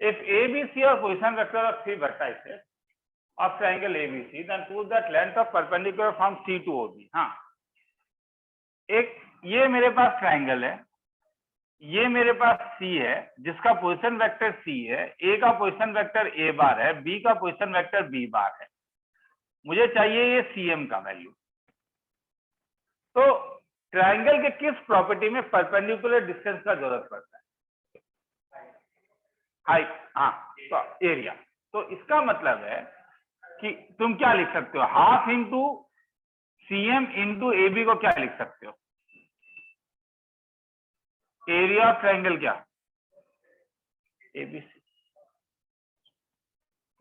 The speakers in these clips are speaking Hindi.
if ABC or position vector of 3 vertices of triangle ABC, then prove that length of perpendicular from C to OB. हाँ, एक ये मेरे पास ट्राइंगल है, ये मेरे पास C है जिसका पोजीशन वेक्टर C है, A का पोजीशन वेक्टर A बार है, B का पोजीशन वेक्टर B बार है। मुझे चाहिए ये CM का वैल्यू। तो ट्राइंगल के किस प्रॉपर्टी में परपेंडिकुलर डिस्टेंस का जरूरत पड़ता है? हाइट, हाँ, तो एरिया। तो इसका मतलब है कि तुम क्या लिख सकते हो, half into CM into AB को क्या लिख सकते हो? एरिया ऑफ ट्राइंगल क्या? ABC।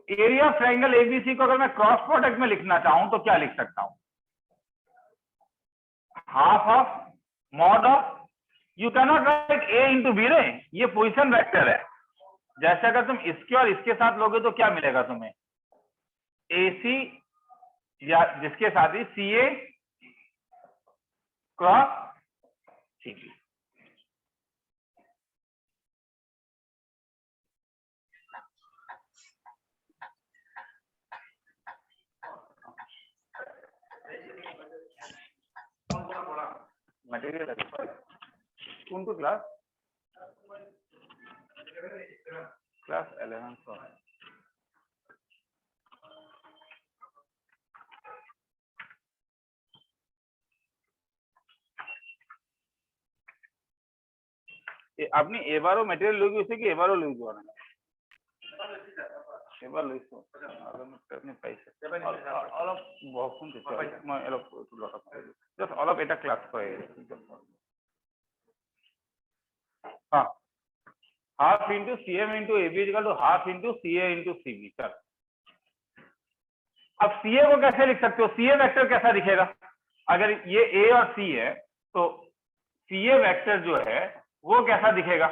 Area of triangle ABC को अगर मैं क्रॉस प्रोडक्ट में लिखना चाहूं तो क्या लिख सकता हूं? Half of mod of, you cannot right A into B रे, ये पोजिशन वेक्टर है। जैसे अगर तुम इसके और इसके साथ लोगे तो क्या मिलेगा तुम्हें? AC या जिसके साथ ही CA क्रॉस CB। मटेरियल कौन को क्लास 11 আপনি এবারও মেটেরিয়াল লই গেছে কি এবারও লই যাওয়া না এবার লইছো আপনি পাইছে অলপ বহন দিতে মই অলপ লটা জাস্ট অলপ এটা ক্লাস করে हाँ, half into CM into AB equal to half into CA into CB। चल अब CA को कैसे लिख सकते हो? CA वेक्टर कैसा दिखेगा? अगर ये A और C है तो CA वेक्टर जो है वो कैसा दिखेगा?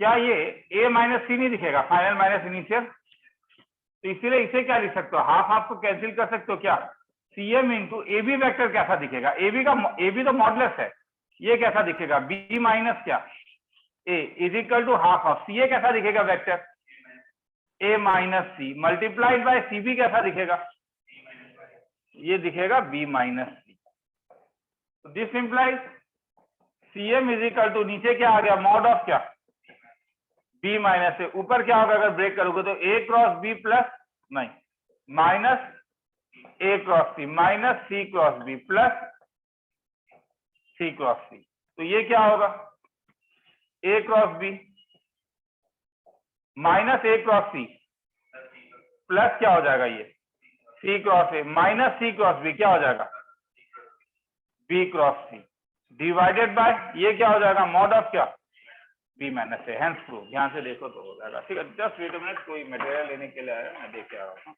क्या ये A माइनस C नहीं दिखेगा, फाइनल माइनस इनिशियल? तो इसीलिए इसे क्या लिख सकते हो, हाफ हाफ को कैंसिल कर सकते हो। क्या CM इंटू AB वेक्टर कैसा दिखेगा? AB तो मॉडुलस है, ये कैसा दिखेगा? B माइनस क्या A is equal to half of CA कैसा दिखेगा vector? A minus C multiplied by CB कैसा दिखेगा? ये दिखेगा B minus C। This implies CM is equal to नीचे क्या आ गया, मॉड ऑफ क्या B माइनस A, ऊपर क्या होगा अगर ब्रेक करोगे तो A क्रॉस B प्लस नहीं minus A cross C minus C cross B plus C cross C। तो ये क्या होगा, A cross B minus A cross C plus क्या हो जाएगा ये C cross A minus C cross B क्या हो जाएगा B cross C divided by ये क्या हो जाएगा, मॉड ऑफ क्या B minus A। Hence proof, ध्यान से देखो तो हो जाएगा। ठीक है, जस्ट वेट अ मिनट, कोई मटेरियल लेने के लिए आया, मैं देख के आ रहा हूँ।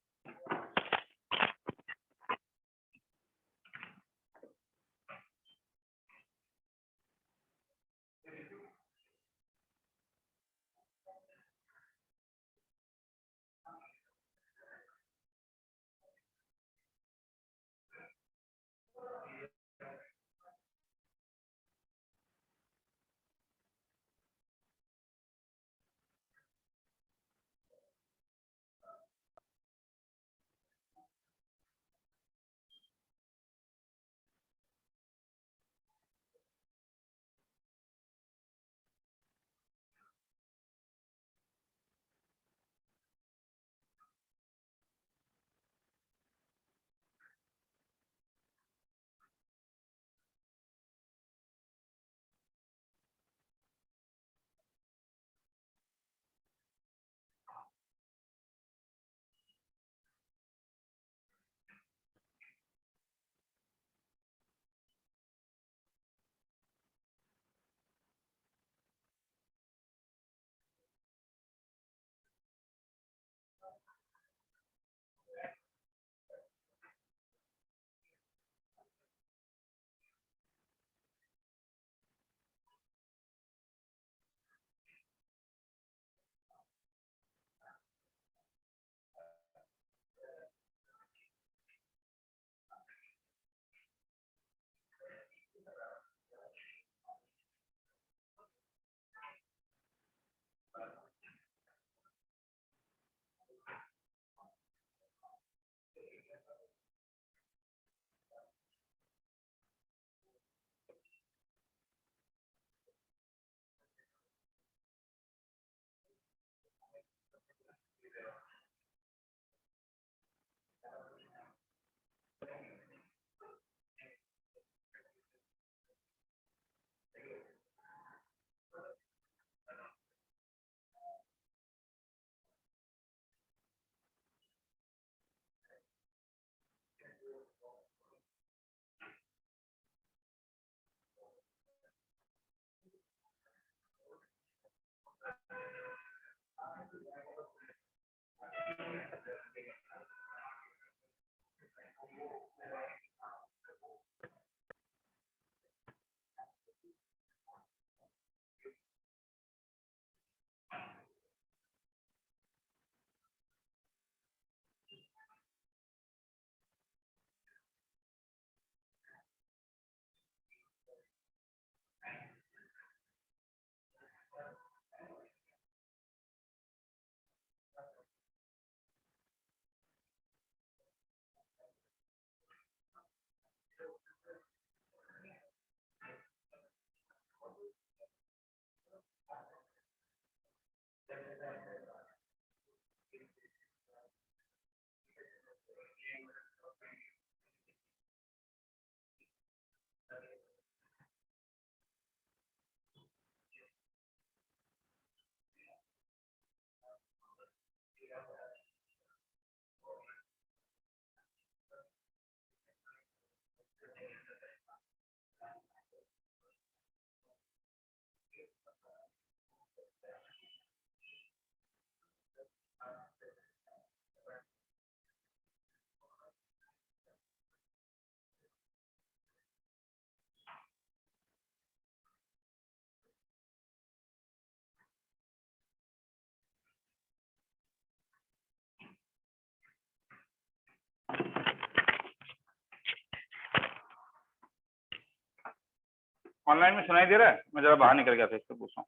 ऑनलाइन में सुनाई दे रहा है? मैं जरा बाहर निकल गया था, इससे पूछा हूँ।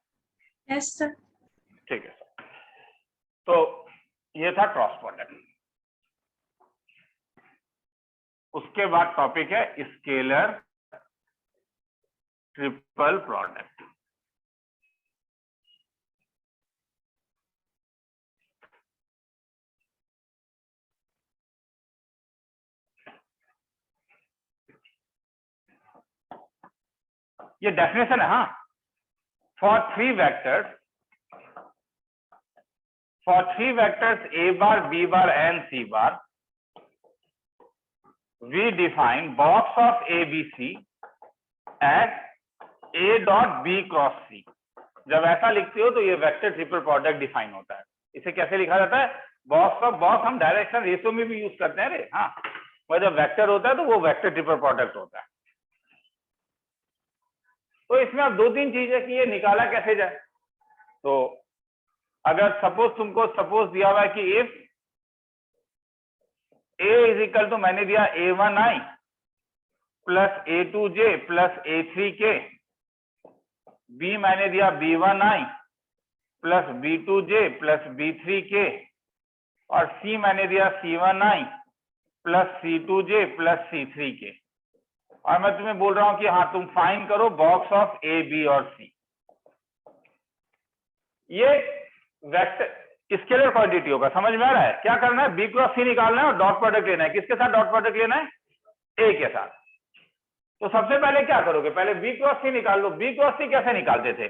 Yes sir. ठीक है सर। तो ये था क्रॉस प्रोडक्ट। उसके बाद टॉपिक है स्केलर ट्रिपल प्रोडक्ट। ये डेफिनेशन है। हाँ, for three vectors a bar, b bar and c bar, we define box of ABC as a dot b cross c। जब ऐसा लिखते हो तो ये वेक्टर ट्रिपल प्रोडक्ट डिफाइन होता है। इसे कैसे लिखा जाता है? बॉक्स ऑफ बॉक्स हम डायरेक्शन रेशियो में भी यूज करते हैं रे। हाँ, और जब वेक्टर होता है तो वो वेक्टर ट्रिपल प्रोडक्ट होता है। तो इसमें अब दो तीन चीजें कि ये निकाला कैसे जाए। तो अगर सपोज दिया हुआ है कि if a is equal to, मैंने दिया a1i plus a2j plus a3k, b मैंने दिया b1i plus b2j plus b3k, और c मैंने दिया c1i plus c2j plus c3k, और मैं तुम्हें बोल रहा हूं कि हाँ तुम फाइंड करो बॉक्स ऑफ a, b और c। ये वेक्टर स्केलर क्वांटिटी होगा। समझ में आ रहा है? क्या करना है? b क्रॉस c निकालना है और डॉट प्रोडक्ट लेना है। किसके साथ डॉट प्रोडक्ट लेना है? a के साथ। तो सबसे पहले क्या करोगे? पहले b क्रॉस c निकाल लो। b क्रॉस c कैसे निकालते थे?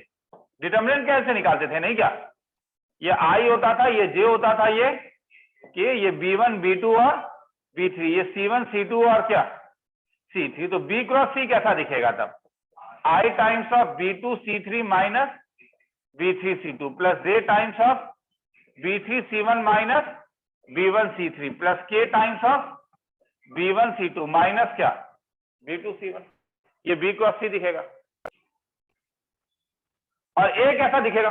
डिटर्मिनेंट कैसे निकालते थे? नहीं क्या, ये i होता था, ये j होता था, ये b1 b2 और b3, ये c1 c2 और क्या c3। तो b क्रॉस c कैसा दिखेगा तब? i times of b2 c3 minus b3 c2 plus j times of b3 c1 minus b1 c3 plus k times of b1 c2 minus क्या b2 c1। ये b क्रॉस c दिखेगा। और a कैसा दिखेगा?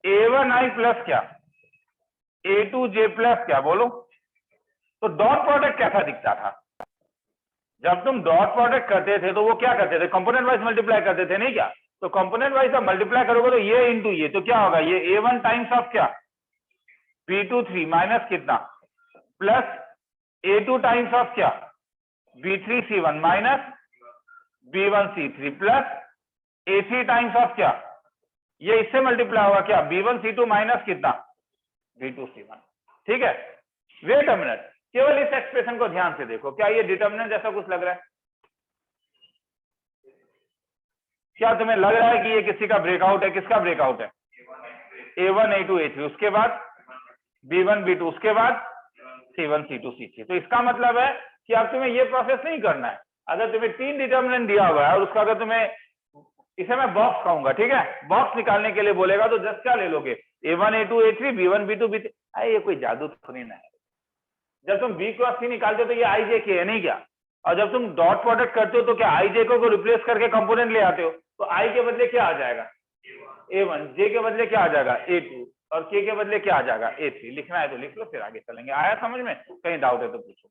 a1i प्लस क्या a2j प्लस क्या, बोलो। तो डॉट प्रोडक्ट कैसा दिखता था? जब तुम डॉट प्रोडक्ट करते थे तो वो क्या करते थे? कंपोनेंट वाइज मल्टीप्लाई करते थे, नहीं क्या? तो कंपोनेंट वाइज जब मल्टीप्लाई करोगे तो ये इंटू ये, तो क्या होगा? ये a1 टाइम्स ऑफ क्या b2 3 माइनस कितना प्लस a2 टाइम्स ऑफ क्या b3 c1 minus b1 c3 plus a3 times of क्या, ये इससे मल्टीप्लाई होगा क्या b1 c2 माइनस कितना b2 c1। ठीक है, वेट अ मिनट, केवल इस एक्सप्रेशन को ध्यान से देखो। क्या ये डिटर्मिनेंट जैसा कुछ लग रहा है? क्या तुम्हें लग रहा है कि ये किसी का ब्रेकआउट है? किसका ब्रेकआउट है? a1 a2 a3, उसके बाद b1 b2, उसके बाद c1 c2 c3। तो इसका मतलब है कि अब तुम्हें ये प्रोसेस नहीं करना है। अगर तुम्हें तीन डिटर्मिनेंट दिया हुआ है और उसका अगर तुम्हें इसे मैं बॉक्स कहूंगा, ठीक है। बॉक्स निकालने के लिए बोलेगा तो जस्ट क्या ले लोगे, A1 A2 A3 B1 B2 B3। ये कोई जादू थोड़ी ना है। जब तुम B क्रॉस C निकालते हो तो ये I J K है नहीं क्या, और जब तुम डॉट प्रोडक्ट करते हो तो क्या I J को रिप्लेस करके कंपोनेंट ले आते हो, तो I के बदले क्या आ जाएगा A1, J के बदले क्या आ जाएगा A2 और K के बदले क्या आ जाएगा A3। लिखना है तो लिख लो, फिर आगे चलेंगे। आया समझ में? कहीं डाउट है तो पूछो।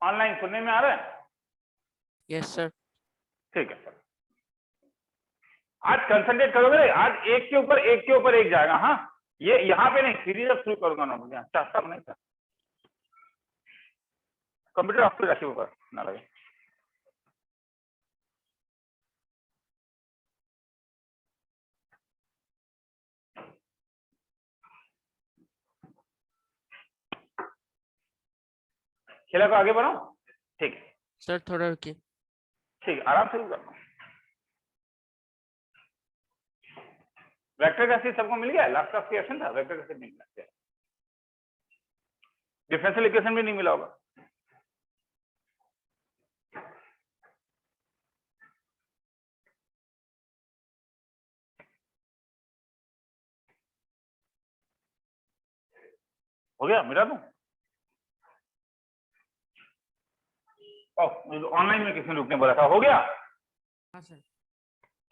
ऑनलाइन सुनने में आ रहा है? Yes sir. ठीक है सर, आज कंसंट्रेट करोगे, आज एक के ऊपर एक जाएगा। हाँ, ये यहाँ पे नहीं, सीरीज अब शुरू करूंगा ना, मुझे चाहता नहीं था। कंप्यूटर ऑफ रखिए ऊपर ना लगे। खेला को आगे बढ़ाओ, ठीक है सर थोड़ा रुकिए। ठीक, आराम से करना। वेक्टर कैसे सबको मिल गया? लास्ट क्लास क्वेश्चन था, वेक्टर कैसे नहीं मिला, डिफरेंशियल इक्वेशन भी नहीं मिला होगा। हो गया मिला दूं? ऑनलाइन में किसी ने रुकने बोला था, हो गया? हाँ सर।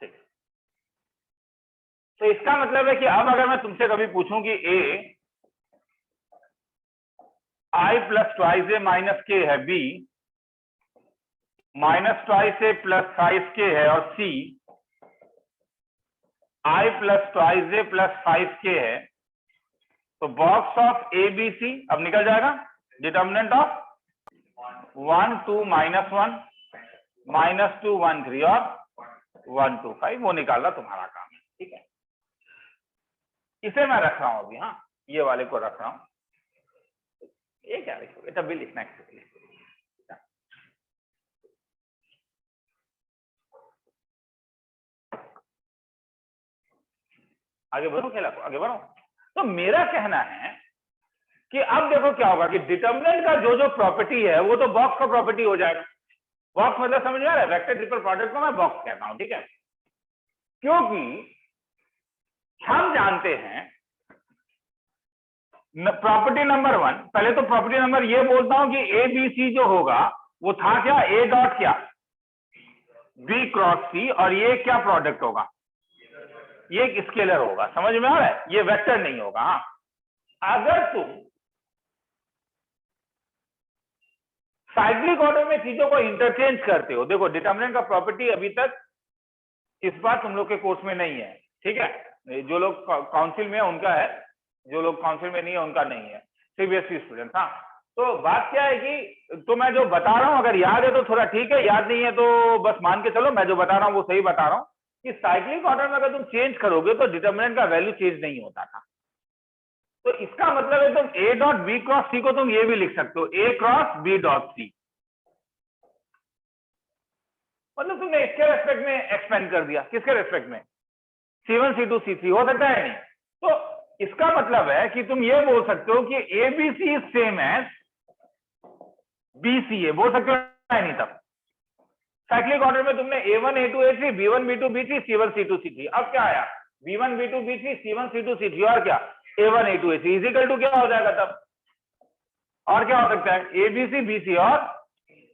ठीक, तो इसका मतलब है कि अब अगर मैं तुमसे कभी पूछूं कि A I plus twice A minus K है, B minus twice A plus 5K है, और C I plus twice A plus 5K है, तो बॉक्स ऑफ ABC अब निकल जाएगा, डिटर्मिनेंट ऑफ 1 2 माइनस 1 माइनस 2 1 3 और 1 2 5, वो निकालना तुम्हारा काम है, ठीक है। इसे मैं रख रहा हूं अभी, हाँ ये वाले को रख रहा हूं। ये क्या लिखोगे, तब भी लिखना है। आगे बढ़ो, खेला को आगे बढ़ो। तो मेरा कहना है कि अब देखो क्या होगा कि डिटर्मिनेंट का जो जो प्रॉपर्टी है वो तो बॉक्स का प्रॉपर्टी हो जाएगा। बॉक्स मतलब समझ में आ रहा है? वेक्टर ट्रिपल प्रोडक्ट को मैं बॉक्स कहता हूं, ठीक है, क्योंकि हम जानते हैं प्रॉपर्टी नंबर 1, पहले तो प्रॉपर्टी नंबर ये बोलता हूं कि ए बी सी जो होगा वो था क्या, ए डॉट क्या बी क्रॉस सी, और ये क्या प्रोडक्ट होगा, ये एक स्केलर होगा। समझ में आ रहा है? ये वेक्टर नहीं होगा। हाँ, अगर तुम साइक्लिक ऑर्डर में चीजों को इंटरचेंज करते हो, देखो डिटर्मिनेंट का प्रॉपर्टी अभी तक इस बार तुम लोग के कोर्स में नहीं है, ठीक है, जो लोग काउंसिल में है उनका है, जो लोग काउंसिल में नहीं है उनका नहीं है, सीबीएसई स्टूडेंट। हाँ, तो बात क्या है कि तो मैं जो बता रहा हूं अगर याद है तो थोड़ा ठीक है, याद नहीं है तो बस मान के चलो मैं जो बता रहा हूं वो सही बता रहा हूं कि साइक्लिक ऑर्डर में अगर तुम चेंज करोगे तो डिटर्मिनेंट का वैल्यू चेंज नहीं होता था। तो इसका मतलब है तुम ए डॉट बी क्रॉस सी को तुम ये भी लिख सकते हो, ए क्रॉस बी डॉट सी, मतलब तुमने इसके रेस्पेक्ट में एक्सपेंड कर दिया। किसके रेस्पेक्ट में? C1 C2 C3 हो सकता है नहीं। तो इसका मतलब है कि तुम ये बोल सकते हो कि ABC is same as BCA, बोल सकते हो नहीं? तब साइक्लिक ऑर्डर में तुमने A1 A2 A3 B1 B2 B3 C1 C2 C3, अब क्या आया B1 B2 B3 C1 C2 C3 और क्या A1 A2 A3 is equal to क्या हो जाएगा तब, और क्या हो सकता है ABC BC और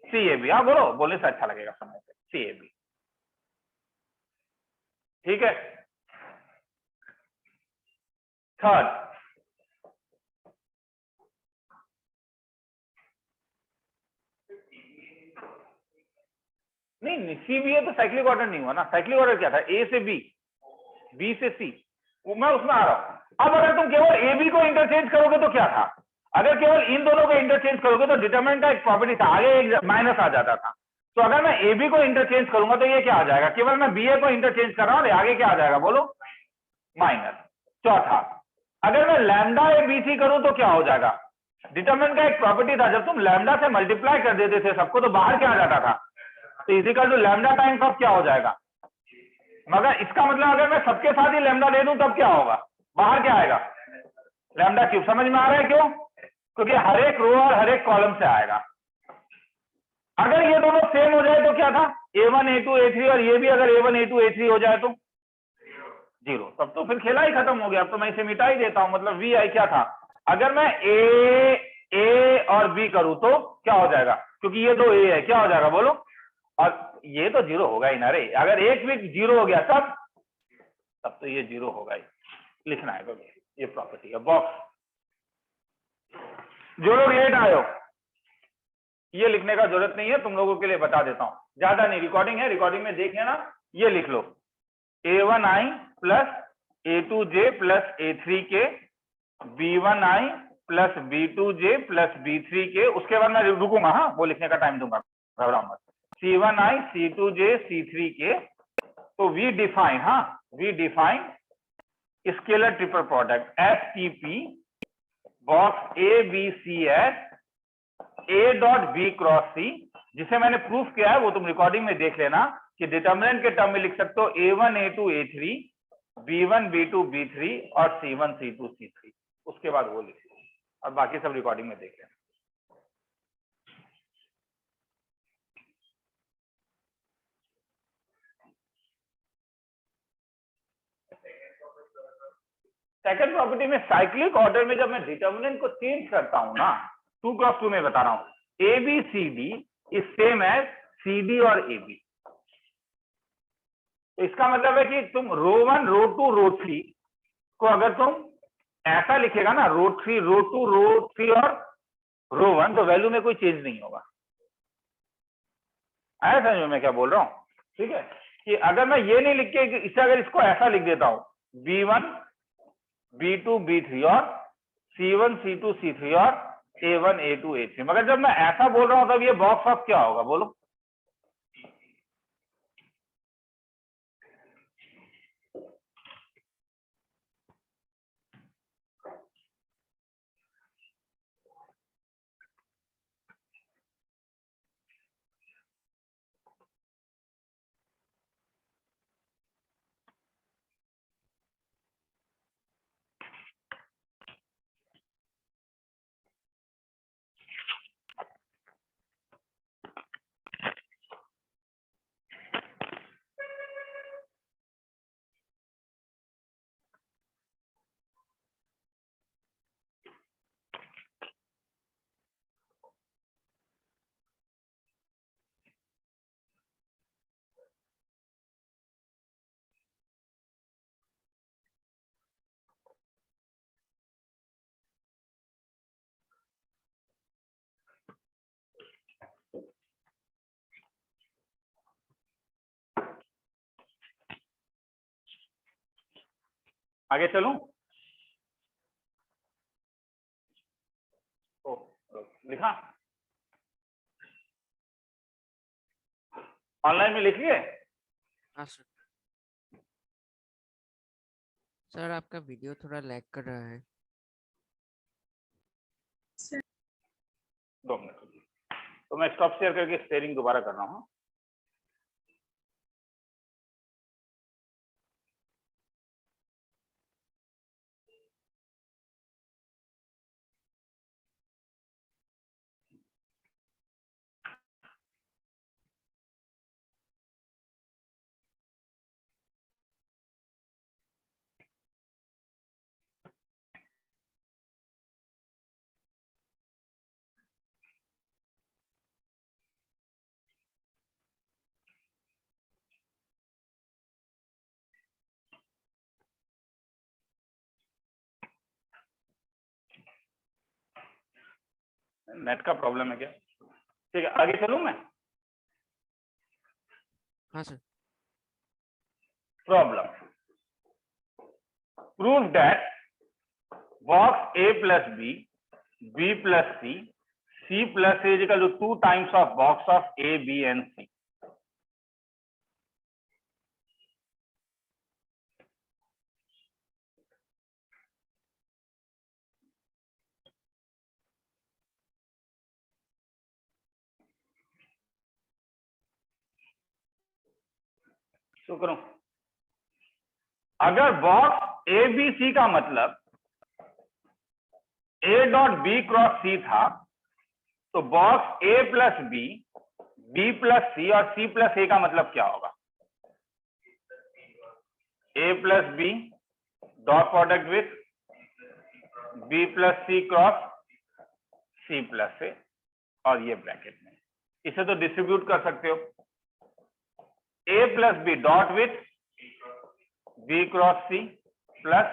CAB। हाँ बोलो, बोलने से अच्छा लगेगा समय से, CAB। ठीक है, थर्ड नहीं CBA तो साइक्लिक ऑर्डर नहीं हुआ ना, साइक्लिक ऑर्डर क्या था A से B, B से C, मैं उसमें आ रहा हूं। अब अगर तुम केवल AB को इंटरचेंज करोगे तो क्या था, अगर केवल इन दोनों को इंटरचेंज करोगे तो डिटरमिनेंट का एक प्रॉपर्टी था, आगे एक माइनस आ जाता था। तो अगर मैं AB को इंटरचेंज करूंगा तो ये क्या आ जाएगा, केवल मैं BA को इंटरचेंज कर रहा हूं, आगे क्या आ जाएगा बोलो माइनस। चौथा, अगर मैं लैम्डा ABC करूं तो क्या हो जाएगा, डिटरमिनेंट का एक प्रॉपर्टी था, जब तुम लैम्डा से मल्टीप्लाई कर देते थे सबको तो बाहर क्या आ जाता था, तो is equal to lambda times of क्या हो जाएगा, मगर इसका मतलब अगर मैं सबके साथ ही लैम्डा दे दूं तब क्या होगा, बाहर क्या आएगा लैम्डा क्यूब। समझ में आ रहा है क्यों, क्योंकि हर एक रो और हर एक कॉलम से आएगा। अगर ये दोनों सेम हो जाए तो क्या था A1 A2 A3, और ये भी अगर A1 A2 A3 हो जाए तो 0, तब तो फिर खेला ही खत्म हो गया। अब तो मैं इसे मिटा ही देता हूं, मतलब VI क्या था, अगर मैं A और B करूं तो क्या हो जाएगा, क्योंकि ये दो A है, क्या हो जाएगा बोलो, और ये तो 0 होगा ही ना रे, अगर एक भी 0 हो गया तब तो ये 0 होगा ही, लिखना है तो ये प्रॉपर्टी है। बॉक्स, जो लोग लेट आए हो ये लिखने का जरूरत नहीं है, तुम लोगों के लिए बता देता हूं, ज्यादा नहीं, रिकॉर्डिंग है, रिकॉर्डिंग में देख लेना, ये लिख लो A1I plus A2J plus A3K B1I plus B2J plus B3K, उसके बाद मैं रुकूंगा, हाँ वो लिखने का टाइम दूंगा, घबराओ मत। C1I C2J C3K, तो वी डिफाइन, हाँ we define scalar triple product STP box ABC as A dot B cross C, जिसे मैंने प्रूफ किया है वो तुम रिकॉर्डिंग में देख लेना, कि डिटर्मिनेंट के टर्म में लिख सकते हो A1 A2 A3 B1 B2 B3 और C1 C2 C3, उसके बाद वो लिख लो, और बाकी सब रिकॉर्डिंग में देख लेना। सेकंड प्रॉपर्टी में साइक्लिक ऑर्डर में जब मैं डिटर्मिनेंट को चेंज करता हूं ना, 2 क्रॉस 2 में बता रहा हूं, ABCD is same as CD और AB। तो इसका मतलब है कि तुम रो 1 रो 2 रो 3 को अगर तुम ऐसा लिखेगा ना, रो 3 रो 2 रो 3 और रो 1, तो वैल्यू में कोई चेंज नहीं होगा। आया समझ में मैं क्या बोल रहा हूं, ठीक है, कि अगर मैं ये नहीं लिख के इसे अगर इसको ऐसा लिख देता हूं B1 B2 B3 और C1 C2 C3 और A1 A2 A3, मगर जब मैं ऐसा बोल रहा हूं तब ये बॉक्स ऑफ क्या होगा बोलो, आगे चलूं, ओ लिखा ऑनलाइन में लिख लिए, हाँ सर। सर आपका वीडियो थोड़ा लैग कर रहा है। 2 मिनट, तो मैं स्टॉप शेयर करके शेयरिंग दोबारा कर रहा हूं। नेट का प्रॉब्लम है क्या? ठीक है, आगे चलूं मैं। हाँ sir. Problem prove that box A plus B plus C plus A is equal to 2 times of box of A, B and C. शुरू करूं। अगर बॉक्स ए बी सी का मतलब A dot B cross C था, तो box A plus B plus C और C प्लस A का मतलब क्या होगा? A plus B dot product with B plus C cross C plus A और ये ब्रैकेट में। इसे तो डिस्ट्रीब्यूट कर सकते हो, A plus B dot with B cross C plus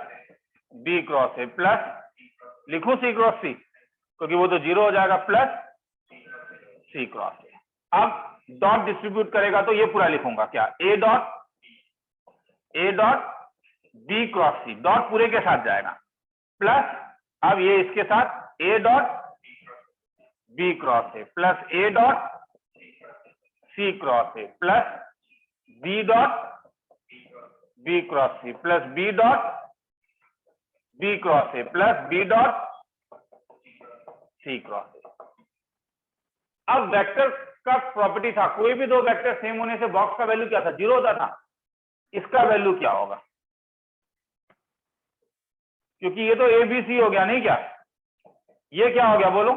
B cross A plus लिखूं C क्रॉस C क्योंकि वो तो जीरो हो जाएगा, प्लस C क्रॉस A। अब डॉट डिस्ट्रीब्यूट करेगा तो ये पूरा लिखूंगा क्या, A dot B cross C, dot पूरे के साथ जाएगा, प्लस अब ये इसके साथ A dot B cross A plus A dot C cross A plus B dot B cross C plus B dot B cross A plus B dot C cross A। अब वेक्टर का प्रॉपर्टी था, कोई भी दो वेक्टर सेम होने से बॉक्स का वैल्यू क्या था, जीरो होता था। इसका वैल्यू क्या होगा, क्योंकि ये तो ए बी सी हो गया, नहीं क्या? ये क्या हो गया बोलो,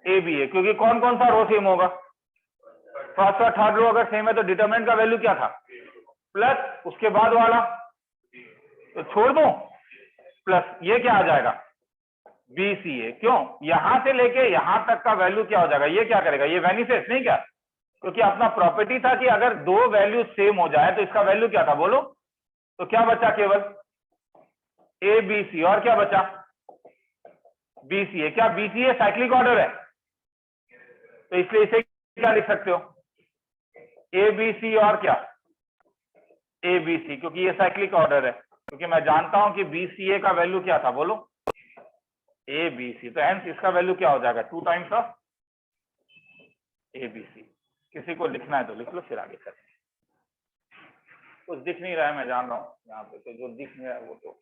ए बी है, क्योंकि कौन कौन सा रो सेम होगा, फर्स्ट और थर्ड रो अगर सेम है तो डिटरमिनेंट का वैल्यू क्या था, प्लस उसके बाद वाला तो छोड़ दो, प्लस ये क्या आ जाएगा, बी सी ए। क्यों, यहां से लेके यहां तक का वैल्यू क्या हो जाएगा, ये क्या करेगा, ये वेनिसेस, नहीं क्या? क्योंकि अपना प्रॉपर्टी था कि अगर दो वैल्यू सेम हो जाए तो इसका वैल्यू क्या था बोलो, तो क्या बचा, केवल ए बी सी, और क्या बचा, बी सी ए। क्या B C A cyclic order है, तो इसलिए इसे क्या लिख सकते हो, ए बी सी और क्या, ए बी सी, क्योंकि ये साइक्लिक ऑर्डर है, क्योंकि मैं जानता हूं कि बी सी ए का वैल्यू क्या था बोलो, ए बी सी, तो हेंस इसका वैल्यू क्या हो जाएगा, 2 times of A B C. किसी को लिखना है तो लिख लो, फिर आगे चलें। कुछ दिख नहीं रहा है, मैं जान रहा हूँ यहाँ पे, तो जो दिख नहीं रहा है वो तो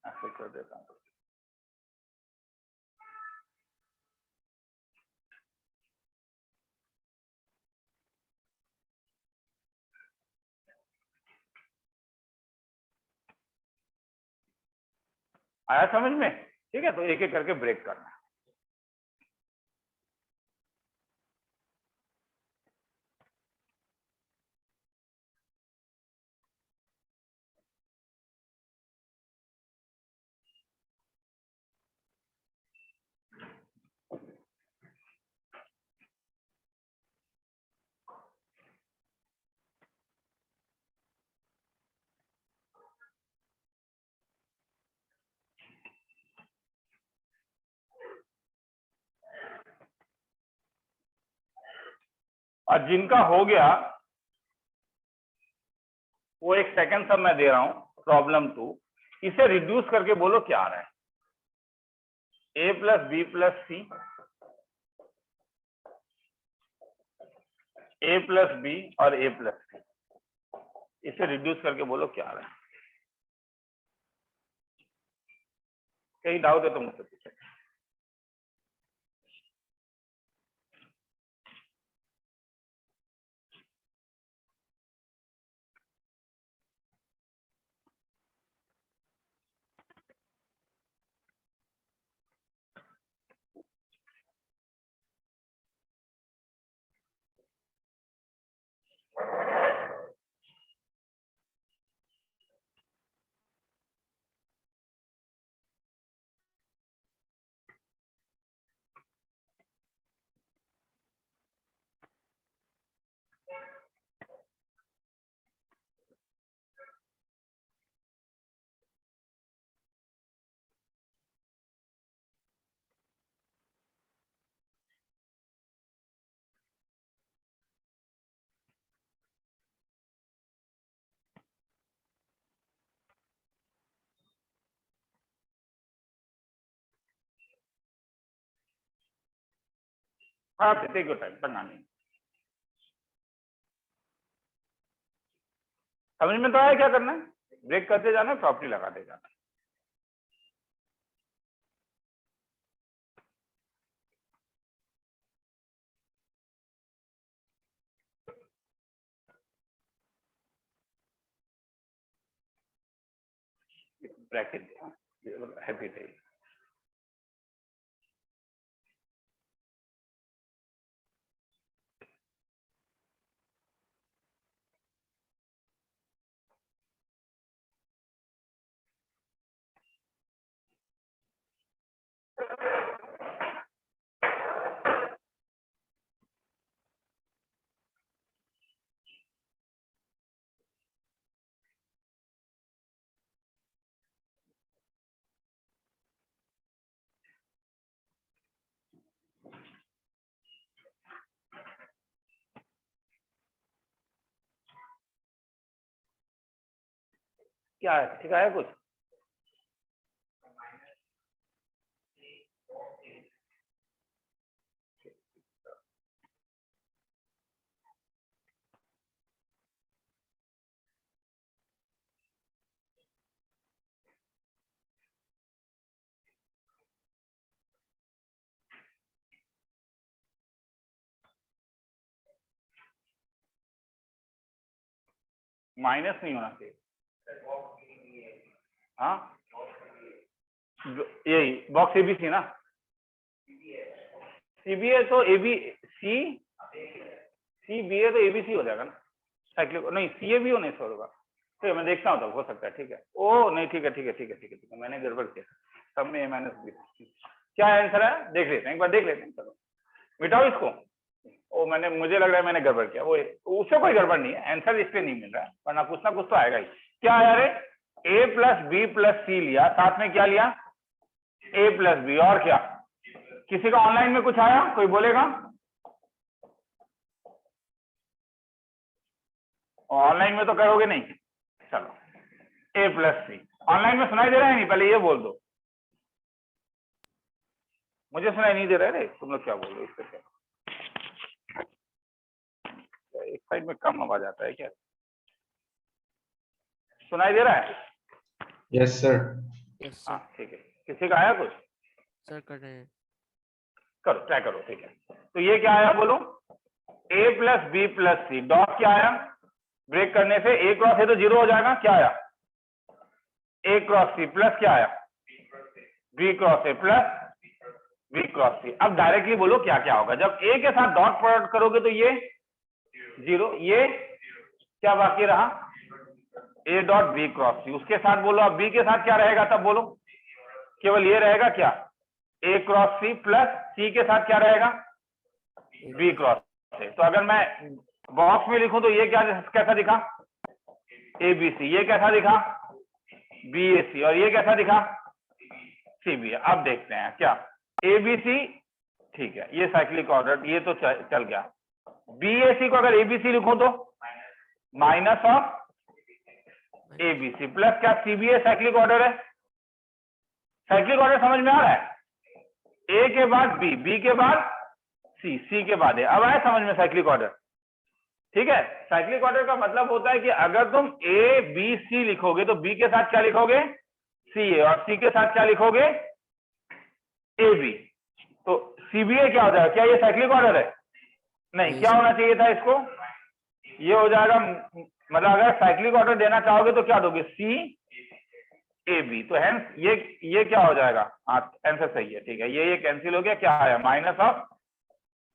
ऐसे कर देता हूँ। आया समझ में? ठीक है, तो एक एक करके ब्रेक करना है। और जिनका हो गया वो एक सेकंड सब मैं दे रहा हूं। प्रॉब्लम 2, इसे रिड्यूस करके बोलो क्या आ रहा है, ए प्लस बी प्लस सी, ए प्लस बी और ए प्लस सी, इसे रिड्यूस करके बोलो क्या आ रहा है। कहीं डाउट है तो मुझसे पूछो। हाँ टेक योर टाइम, पढ़ना नहीं। समझ में तो आया क्या करना है? ब्रेक करते जाना, प्रॉपर्टी लगाते जाना। ब्रैकेट हैप्पी थे। क्या है, ठीक आया कुछ? माइनस नहीं होना चाहिए। हाँ यही बॉक्स एबीसी ना, सीबीए तो एबी सीबीए तो एबीसी हो जाएगा ना, साइक्लिक नहीं सीए भी होने से होगा। ठीक है मैं देखता हूँ, तब हो सकता है। ठीक है ओ नहीं ठीक है ठीक है ठीक है ठीक है ठीक है, मैंने गड़बड़ किया, सब में ए माइनस बी। क्या आंसर है देख लेते हैं, एक बार देख लेते हैं। चलो मिटाओ इसको। ओ मैंने, मुझे लग रहा है मैंने गड़बड़ किया। वो उससे कोई गड़बड़ नहीं है, आंसर इस पे नहीं मिल रहा है, वरना कुछ ना कुछ तो आएगा ही। क्या आया रे? ए प्लस बी प्लस सी लिया, साथ में क्या लिया? ए प्लस बी, और क्या? किसी का ऑनलाइन में कुछ आया, कोई बोलेगा? ऑनलाइन में तो करोगे नहीं। चलो ए प्लस सी, ऑनलाइन में सुनाई दे रहा है नहीं? पहले ये बोल दो, मुझे सुनाई नहीं दे रहा है रे, तुम लोग क्या बोल रहे हो? इससे क्या एक साइड में कम आवाज आता है क्या? सुनाई दे रहा है? Yes sir. यस हाँ सर। ठीक है, किसी का आया कुछ? सर कर रहे हैं। करो, ट्राई करो। ठीक है तो ये क्या आया बोलो? ए प्लस बी प्लस सी, डॉट क्या आया? ब्रेक करने से ए क्रॉस ए तो जीरो हो जाएगा, क्या आया? ए क्रॉस सी प्लस क्या आया? B cross A plus B cross C. अब डायरेक्टली बोलो क्या क्या होगा जब ए के साथ डॉट प्रोडक्ट करोगे तो ये जीरो, ये क्या बाकी रहा? ए डॉट बी क्रॉस सी। उसके साथ बोलो अब बी के साथ क्या रहेगा, तब बोलो केवल ये रहेगा क्या? ए क्रॉस सी प्लस सी के साथ क्या रहेगा? बी क्रॉस सी। तो अगर मैं बॉक्स में लिखूं तो ये क्या कैसा दिखा? A B C. ये कैसा दिखा? B A C. और ये कैसा दिखा? C B. अब देखते हैं क्या ए बी सी, ठीक है ये साइक्लिक ऑर्डर, ये तो चल गया। बी ए सी को अगर ए बी सी लिखूं तो minus of A B C plus क्या? C B A cyclic order है। साइक्लिक ऑर्डर समझ में आ रहा है? ए के बाद बी, बी के बाद सी, सी के बाद है। अब आया समझ में साइक्लिक ऑर्डर? ठीक है, साइक्लिक ऑर्डर का मतलब होता है कि अगर तुम ए बी सी लिखोगे तो बी के साथ क्या लिखोगे? सी ए, और सी के साथ क्या लिखोगे? A B. तो सीबीए क्या हो जाएगा? क्या ये साइक्लिक ऑर्डर है? नहीं, क्या होना चाहिए था इसको? ये हो जाएगा, मतलब अगर साइक्लिक ऑर्डर देना चाहोगे तो क्या दोगे? सी ए बी। तो हेंस ये क्या हो जाएगा? हाँ आंसर सही है। ठीक है ये कैंसिल हो गया, क्या आया? Minus of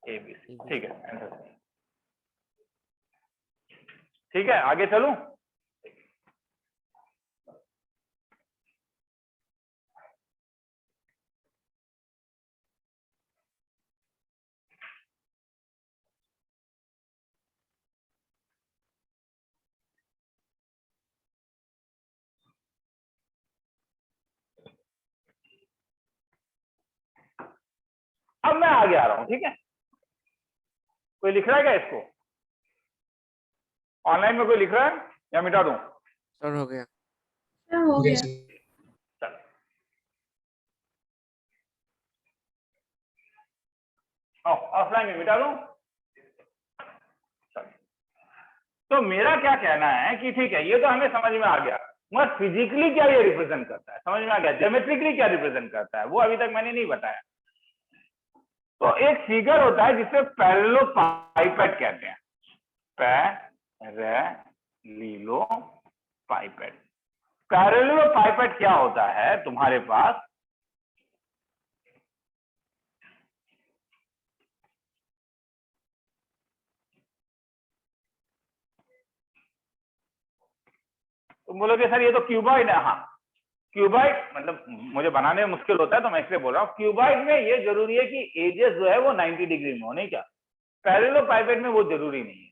A B C. ठीक है आंसर सही। ठीक है आगे चलूं? अब मैं आगे आ रहा हूं। ठीक है, कोई लिख रहा है क्या इसको? ऑनलाइन में कोई लिख रहा है या मिटा दूं? सर हो गया। हो गया। चलो ऑफलाइन में मिटा दूं। तो मेरा क्या कहना है कि ठीक है, ये तो हमें समझ में आ गया, मगर फिजिकली क्या ये रिप्रेजेंट करता है समझ में आ गया, ज्योमेट्रिकली क्या रिप्रेजेंट करता है वो अभी तक मैंने नहीं बताया। तो एक फिगर होता है जिसे पैरेललोपाइपेड कहते हैं, पैरेललोपाइपेड। पैरेललोपाइपेड क्या होता है तुम्हारे पास, तुम बोलोगे सर ये तो क्यूबॉइड है। हाँ, क्यूबॉइड मतलब मुझे बनाने में मुश्किल होता है तो मैं इसलिए बोल रहा हूँ, क्यूबॉइड में ये जरूरी है कि एजेस जो है वो 90 डिग्री में हो, नहीं क्या? पैरेललोपाइपेड में वो जरूरी नहीं है।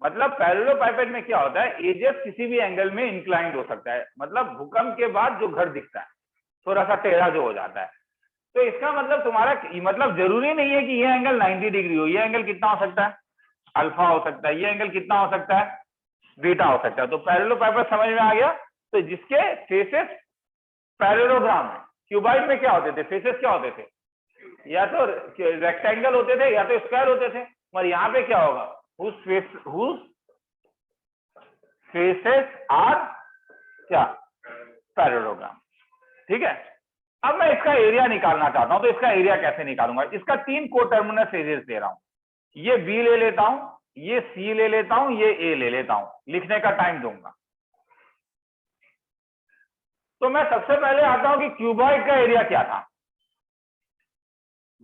मतलब पैरेललोपाइपेड में क्या होता है, एजेस किसी भी एंगल में इंक्लाइंड हो सकता है, मतलब भूकंप के बाद जो घर दिखता है थोड़ा सा टेढ़ा जो हो जाता है। तो इसका मतलब तुम्हारा मतलब जरूरी नहीं है कि ये एंगल 90 डिग्री हो, ये एंगल कितना हो सकता है, अल्फा हो सकता है, ये एंगल कितना हो सकता है, बीटा हो सकता है। तो पैरेललोपाइपेड समझ में आ गया। तो जिसके फेसेस पैरेललोग्राम है, क्यूबॉइड में क्या होते थे, फेसेस क्या होते थे, या तो रेक्टेंगल होते थे या तो स्क्वायर होते थे, और यहाँ पे क्या होगा, whose faces are क्या, पैरेललोग्राम। ठीक है, अब मैं इसका एरिया निकालना चाहता हूं, तो इसका एरिया कैसे निकालूंगा, इसका 3 कोटर्मिनस एरियाज दे रहा हूं, ये बी ले लेता हूं, ये सी ले लेता हूं, ये ए ले लेता हूं, लिखने का टाइम दूंगा। तो मैं सबसे पहले आता हूं कि क्यूबॉइड का एरिया क्या था,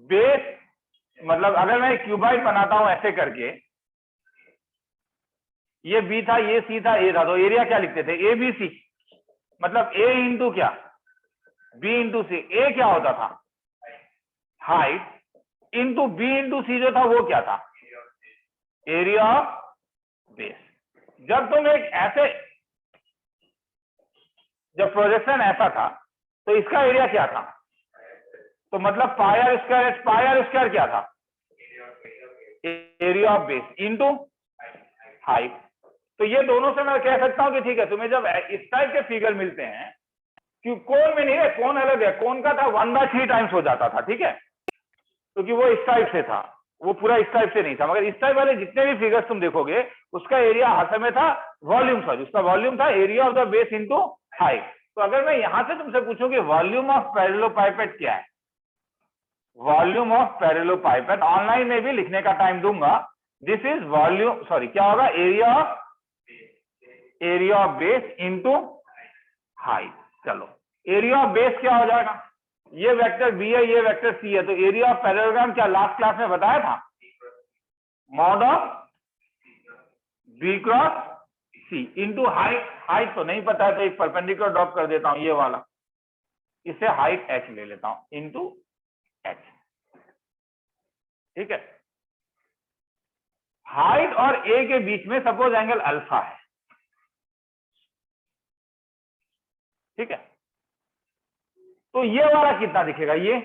बेस मतलब अगर मैं क्यूबॉइड बनाता हूं ऐसे करके, ये बी था, ये सी था, ए था, तो एरिया क्या लिखते थे, ए बी सी, मतलब ए इंटू क्या, बी इंटू सी। ए क्या होता था, हाइट, इंटू बी इंटू सी जो था वो क्या था, एरिया ऑफ बेस। जब तुम एक ऐसे, जब प्रोजेक्शन ऐसा था तो इसका एरिया क्या था, तो मतलब पायर स्क्वायर क्या था, area of base into height. तो ये दोनों से मैं कह सकता हूं कि ठीक है, तुम्हें जब इस टाइप के फिगर मिलते हैं, क्यों कोन में नहीं है, कोन अलग है, कोन का था 1/3 टाइम्स हो जाता था, ठीक है, क्योंकि वो इस टाइप से था, वो पूरा इस टाइप से नहीं था। मगर इस टाइप वाले जितने भी फिगर्स तुम देखोगे उसका एरिया हर समय था वॉल्यूम, सॉरी उसका वॉल्यूम था area of the base into height. तो अगर मैं यहां से तुमसे पूछूं कि वॉल्यूम ऑफ पैरेललोपाइपेड क्या है, वॉल्यूम ऑफ पैरेललोपाइपेड ऑनलाइन में भी लिखने का टाइम दूंगा, दिस इज वॉल्यूम, सॉरी क्या होगा, area of base into height. चलो एरिया ऑफ बेस क्या हो जाएगा, ये वेक्टर बी है, ये वेक्टर सी है, तो एरिया ऑफ पैरेललोग्राम क्या लास्ट क्लास में बताया था, mod of B cross C into height. Height तो नहीं पता है तो एक परपेंडिकुलर ड्रॉप कर देता हूं, ये वाला, इसे हाइट एच ले लेता हूं इंटू एच। ठीक है, हाइट और ए के बीच में सपोज एंगल अल्फा है, ठीक है, तो ये वाला कितना दिखेगा, ये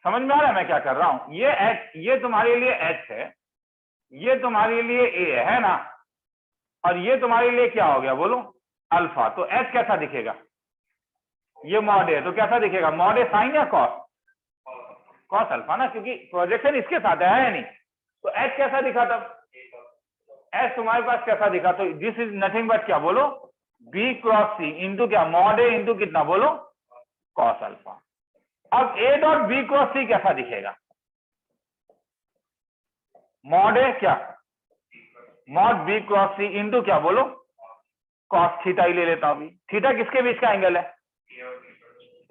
समझ में आ रहा है मैं क्या कर रहा हूं, ये एच, ये तुम्हारे लिए एच है, ये तुम्हारे लिए ए है ना, और ये तुम्हारे लिए क्या हो गया बोलो, अल्फा। तो एच कैसा दिखेगा, ये मॉड है तो कैसा दिखेगा, मॉड है साइन या कॉस, कॉस अल्फा ना, क्योंकि प्रोजेक्शन इसके साथ है या नहीं। तो एच कैसा दिखा तब, एच तुम्हारे पास कैसा दिखा, तो दिस इज नथिंग बट क्या बोलो, बी क्रॉस सी इंटू क्या, मॉड ए इंटू कितना बोलो, कॉस अल्फा। अब ए डॉट बी क्रॉस सी कैसा दिखेगा, मॉड ए क्या, mod B cross C into क्या बोलो, कॉस थीटा ही ले लेता हूं। थीटा किसके बीच का एंगल है,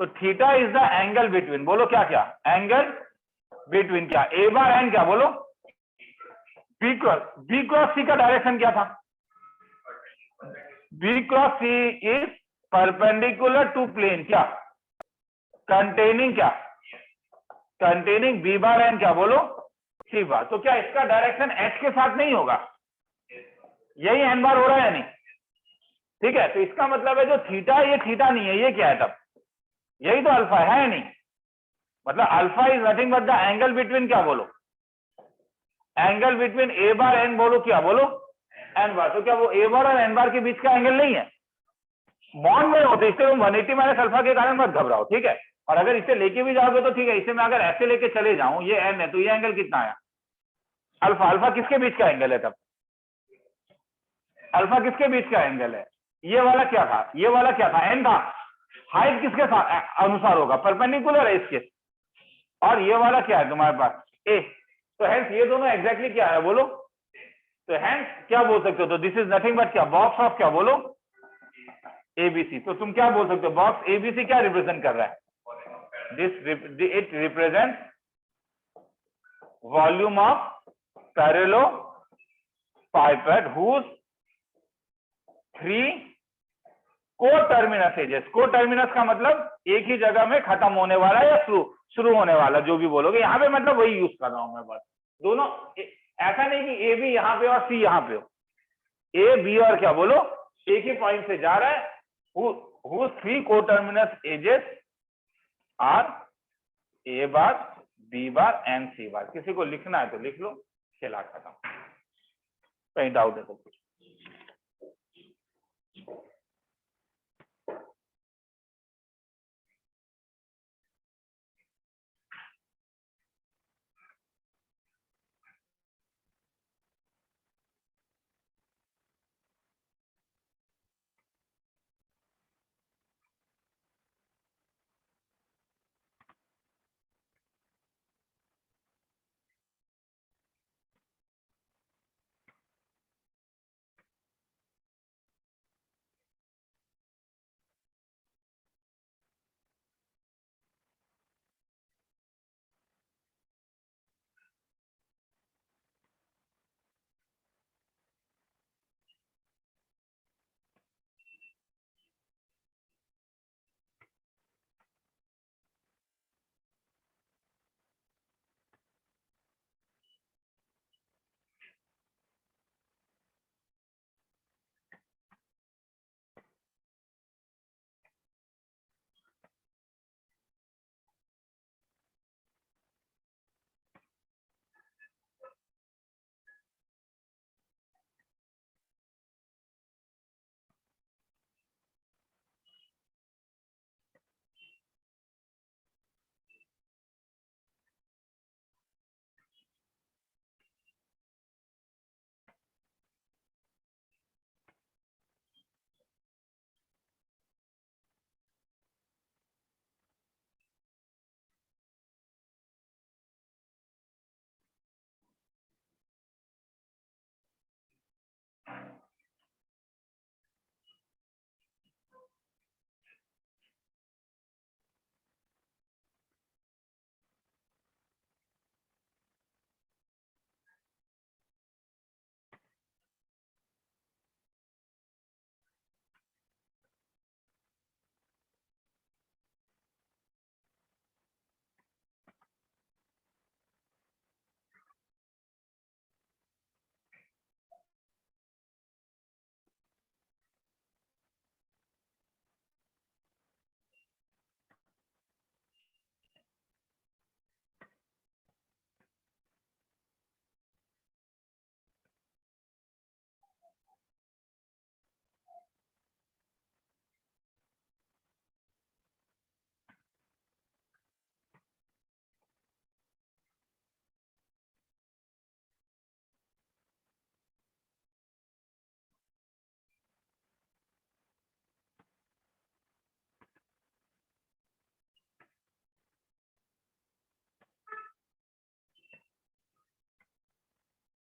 तो theta is the angle between, बोलो क्या क्या, एंगल बिटवीन क्या, ए बार एन क्या बोलो, बी क्रॉस सी का डायरेक्शन क्या था, B cross C is perpendicular to plane क्या, कंटेनिंग क्या, कंटेनिंग बी बार एन क्या बोलो, सी बार। तो क्या इसका डायरेक्शन एच के साथ नहीं होगा, यही एन बार हो रहा है या नहीं, ठीक है। तो इसका मतलब है जो थीटा है ये थीटा नहीं है, ये क्या है तब, यही तो अल्फा है या नहीं, मतलब alpha is nothing but the angle between क्या बोलो, एंगल बिटवीन ए बार एन बोलो क्या बोलो, एन बार। तो क्या वो ए बार और एन बार के बीच का एंगल नहीं है, बॉन्ड में होते, इससे तुम 180 माइनस अल्फा के कारण मत घबराओ, ठीक है। और अगर इसे लेके भी जाओगे तो ठीक है, इसे मैं अगर ऐसे लेके चले जाऊं, ये एन है, तो ये एंगल कितना है अल्फा। अल्फा किसके बीच का एंगल है तब? अल्फा किसके बीच का एंगल है? ये वाला क्या था, ये वाला क्या था, एन था। हाइट किसके साथ अनुसार होगा, परपेंडिकुलर है इसके। और ये वाला क्या है तुम्हारे पास, ए। तो हेंस ये दोनों एग्जैक्टली क्या है बोलो? तो हेंस क्या बोल सकते हो, तो दिस इज नथिंग बट क्या, बॉक्स ऑफ क्या बोलो, एबीसी। तो तुम क्या बोल सकते हो, बॉक्स एबीसी क्या रिप्रेजेंट कर रहा है? It represent volume of parallelopiped whose 3 coterminous edges. Coterminous का मतलब एक ही जगह में खत्म होने वाला या शुरू होने वाला, जो भी बोलोगे यहाँ पे, मतलब वही यूज कर रहा हूं मैं बस। दोनों ऐसा नहीं कि ए भी यहाँ पे और सी यहाँ पे हो, ए बी और क्या बोलो एक ही पॉइंट से जा रहा है। whose 3 coterminous edges are A bar, B bar and C bar. किसी को लिखना है तो लिख लो, खेला खत्म। कहीं डाउट है तो कुछ?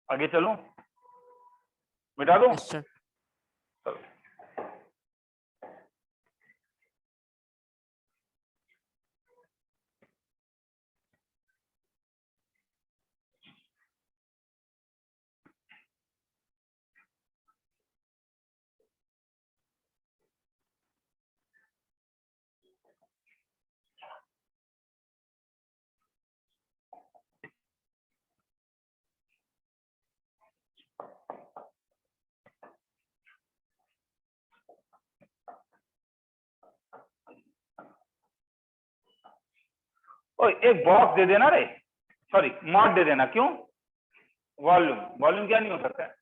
आगे चलो, मिटा दो। Yes sir. चलो। ओ, एक बॉक्स दे देना रे, सॉरी मॉड दे देना। क्यों? वॉल्यूम, वॉल्यूम क्या नहीं हो सकता है,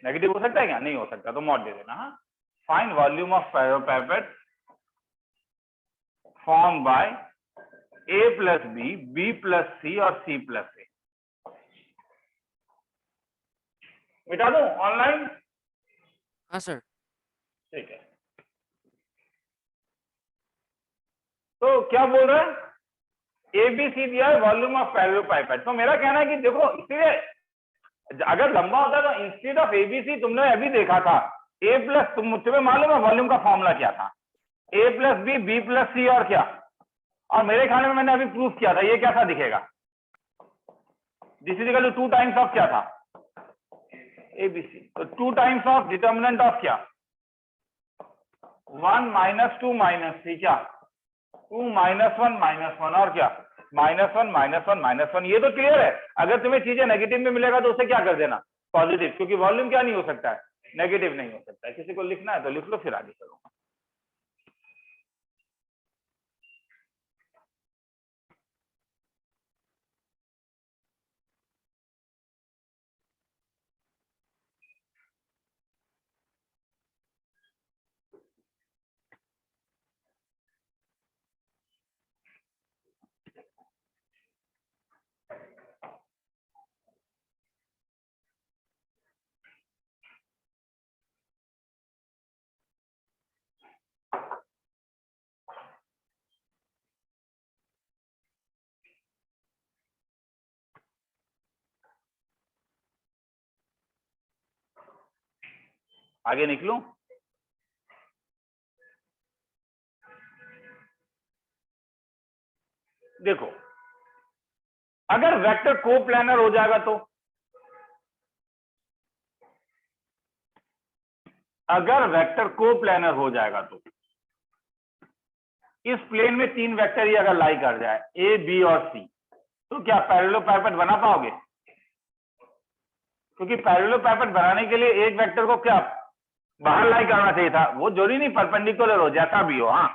नेगेटिव हो सकता है क्या? नहीं हो सकता, तो मॉड दे देना। हाँ, find volume of parapet form by A plus B plus C और सी प्लस ए। मिटा दूं ऑनलाइन? हाँ सर। ठीक है, तो क्या बोल रहे हैं? एबीसी दिया है वॉल्यूम ऑफ पैरेललोपाइपेट। तो मेरा कहना है कि देखो, इसलिए अगर लंबा होता तो इंस्टेड ऑफ एबीसी तुमने अभी देखा था ए प्लस, तुम्हें मालूम है वॉल्यूम का फॉर्मूला क्या था? ए प्लस बी प्लस सी और क्या, और मेरे ख्याल में मैंने अभी प्रूफ किया था, ये कैसा दिखेगा? This is equal to 2 times of क्या था? एबीसी। तो 2 टाइम्स ऑफ डिटर्मिनेंट ऑफ क्या? 1 माइनस 2 माइनस 3 क्या? 2 माइनस 1 माइनस 1 और क्या? -1 -1 -1। ये तो क्लियर है। अगर तुम्हें चीजें नेगेटिव में मिलेगा तो उसे क्या कर देना? पॉजिटिव, क्योंकि वॉल्यूम क्या नहीं हो सकता है? नेगेटिव नहीं हो सकता है। किसी को लिखना है तो लिख लो, फिर आगे चलो। आगे निकलूं? देखो, अगर वेक्टर कोप्लानर हो जाएगा तो, अगर वेक्टर कोप्लानर हो जाएगा तो इस प्लेन में 3 वेक्टर ही अगर लाई कर जाए ए बी और सी, तो क्या पैरेललोपाइपेट बना पाओगे? क्योंकि पैरेललोपाइपेट बनाने के लिए एक वेक्टर को क्या बाहर लाई करना चाहिए था, वो जरूरी नहीं परपेंडिकुलर हो, जैसा भी हो। हाँ,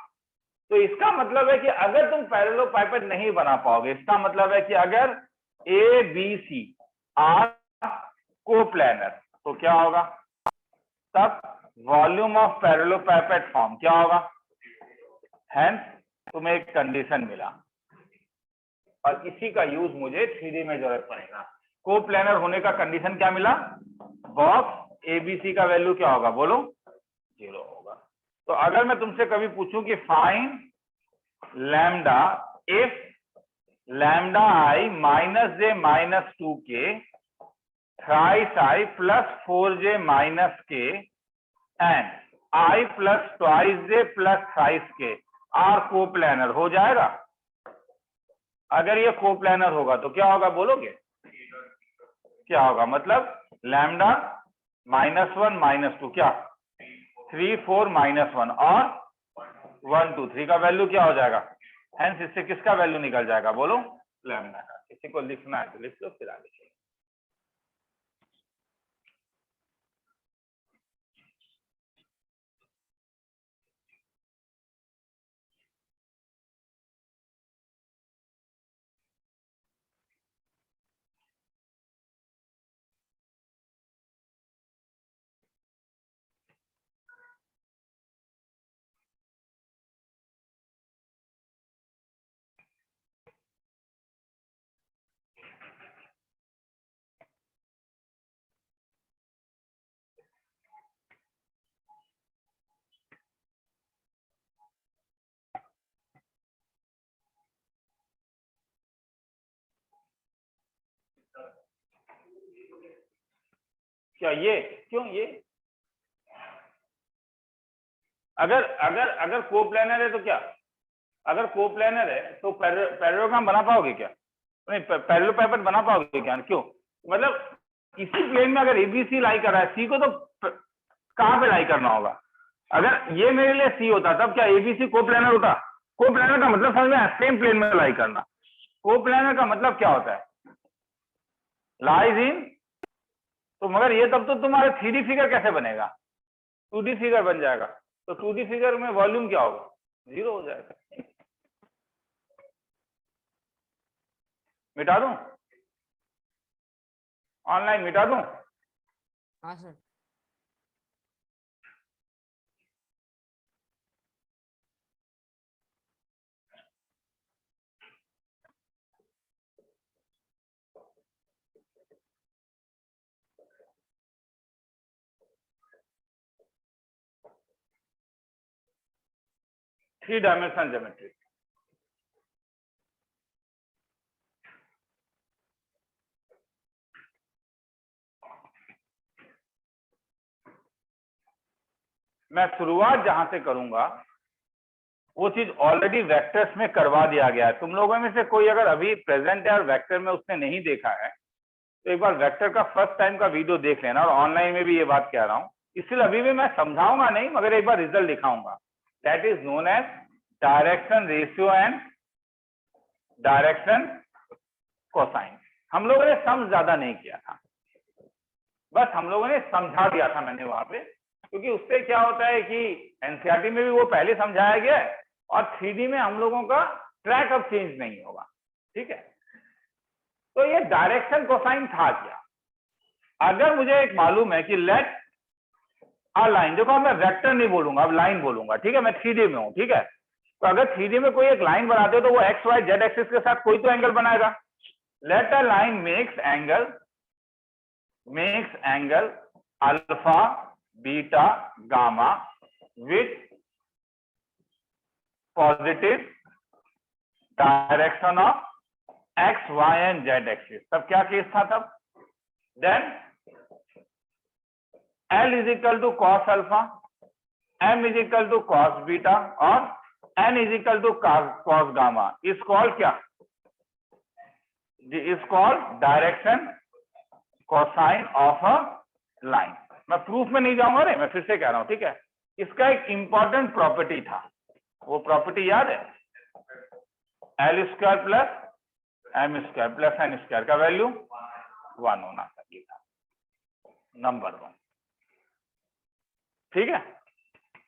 तो इसका मतलब है कि अगर तुम पैरेललोपाइपेट नहीं बना पाओगे, इसका मतलब है कि अगर A B C are coplanar, तो क्या होगा? तब वॉल्यूम ऑफ पैरेललोपाइपेट फॉर्म क्या होगा? हेंस तुम्हें एक कंडीशन मिला, और इसी का यूज मुझे 3D में जरूरत पड़ेगा। कोप्लानर होने का कंडीशन क्या मिला? बॉक्स एबीसी का वैल्यू क्या होगा? बोलो, 0 होगा। तो अगर मैं तुमसे कभी पूछूं कि find lambda if lambda I minus J minus 2k thrice I plus 4j minus k and I plus twice J plus thrice k are coplanar, हो जाएगा? अगर ये कोप्लानर होगा तो क्या होगा बोलोगे? क्या होगा? मतलब लैम्डा -1 -2 क्या? 3 4 -1 और 1 2 3 का वैल्यू क्या हो जाएगा? हेंस इससे किसका वैल्यू निकल जाएगा? बोलो, लैम्डा का। किसी को लिखना है तो लिख लो, फिर आगे चलो। क्या ये, क्यों ये? अगर अगर अगर कोप्लानर है तो क्या? अगर कोप्लानर है तो पैरेललोग्राम बना पाओगे क्या? नहीं, पैरेललोपाइपेट बना पाओगे क्या? क्यों? मतलब इसी प्लेन में अगर एबीसी लाई कर रहा है, सी को तो कहां पे लाई करना होगा? अगर ये मेरे लिए सी होता तब क्या एबीसी कोप्लानर होता? कोप्लानर का मतलब समझ में, सेम प्लेन में लाई करना। कोप्लानर का मतलब क्या होता है? लाइज इन, तो मगर ये तब तो तुम्हारा 3D फिगर कैसे बनेगा? 2D फिगर बन जाएगा। तो 2D फिगर में वॉल्यूम क्या होगा? 0 हो जाएगा। मिटा दूं ऑनलाइन? मिटा दूं? हाँ सर। 3 dimensional geometry. मैं शुरुआत जहां से करूंगा वो चीज ऑलरेडी वेक्टर्स में करवा दिया गया है। तुम लोगों में से कोई अगर अभी प्रेजेंट है और वेक्टर में उसने नहीं देखा है तो एक बार वेक्टर का फर्स्ट टाइम का वीडियो देख लेना। और ऑनलाइन में भी ये बात कह रहा हूं, इसलिए अभी भी मैं समझाऊंगा नहीं, मगर एक बार रिजल्ट दिखाऊंगा। That is known as direction ratio and direction cosine. हम लोगों ने सम ज्यादा नहीं किया था, बस हम लोगों ने समझा दिया था मैंने वहां पे, क्योंकि उससे क्या होता है कि एनसीईआरटी में भी वो पहले समझाया गया है और 3D में हम लोगों का ट्रैक अब चेंज नहीं होगा। ठीक है, तो ये डायरेक्शन कोसाइन था क्या? अगर मुझे एक मालूम है कि लेट अ लाइन, देखो मैं वेक्टर नहीं बोलूंगा, अब लाइन बोलूंगा। ठीक है, मैं 3D में हूं। ठीक है, तो अगर 3D में कोई एक लाइन बनाते हो तो वो एक्स वाई जेड एक्सिस के साथ कोई तो एंगल बनाएगा। Let a line makes angle alpha beta gamma with positive direction of X Y and Z axis. तब क्या केस था तब? Then L is equal to cos alpha, M is equal to cos beta और N is equal to cos gamma is called क्या? Is called direction cosine of a line. मैं प्रूफ में नहीं जाऊंगा रे, मैं फिर से कह रहा हूं। ठीक है, इसका एक इंपॉर्टेंट प्रॉपर्टी था, वो प्रॉपर्टी याद है? L square plus M square plus N square का वैल्यू 1 होना चाहिए था, नंबर 1। ठीक है,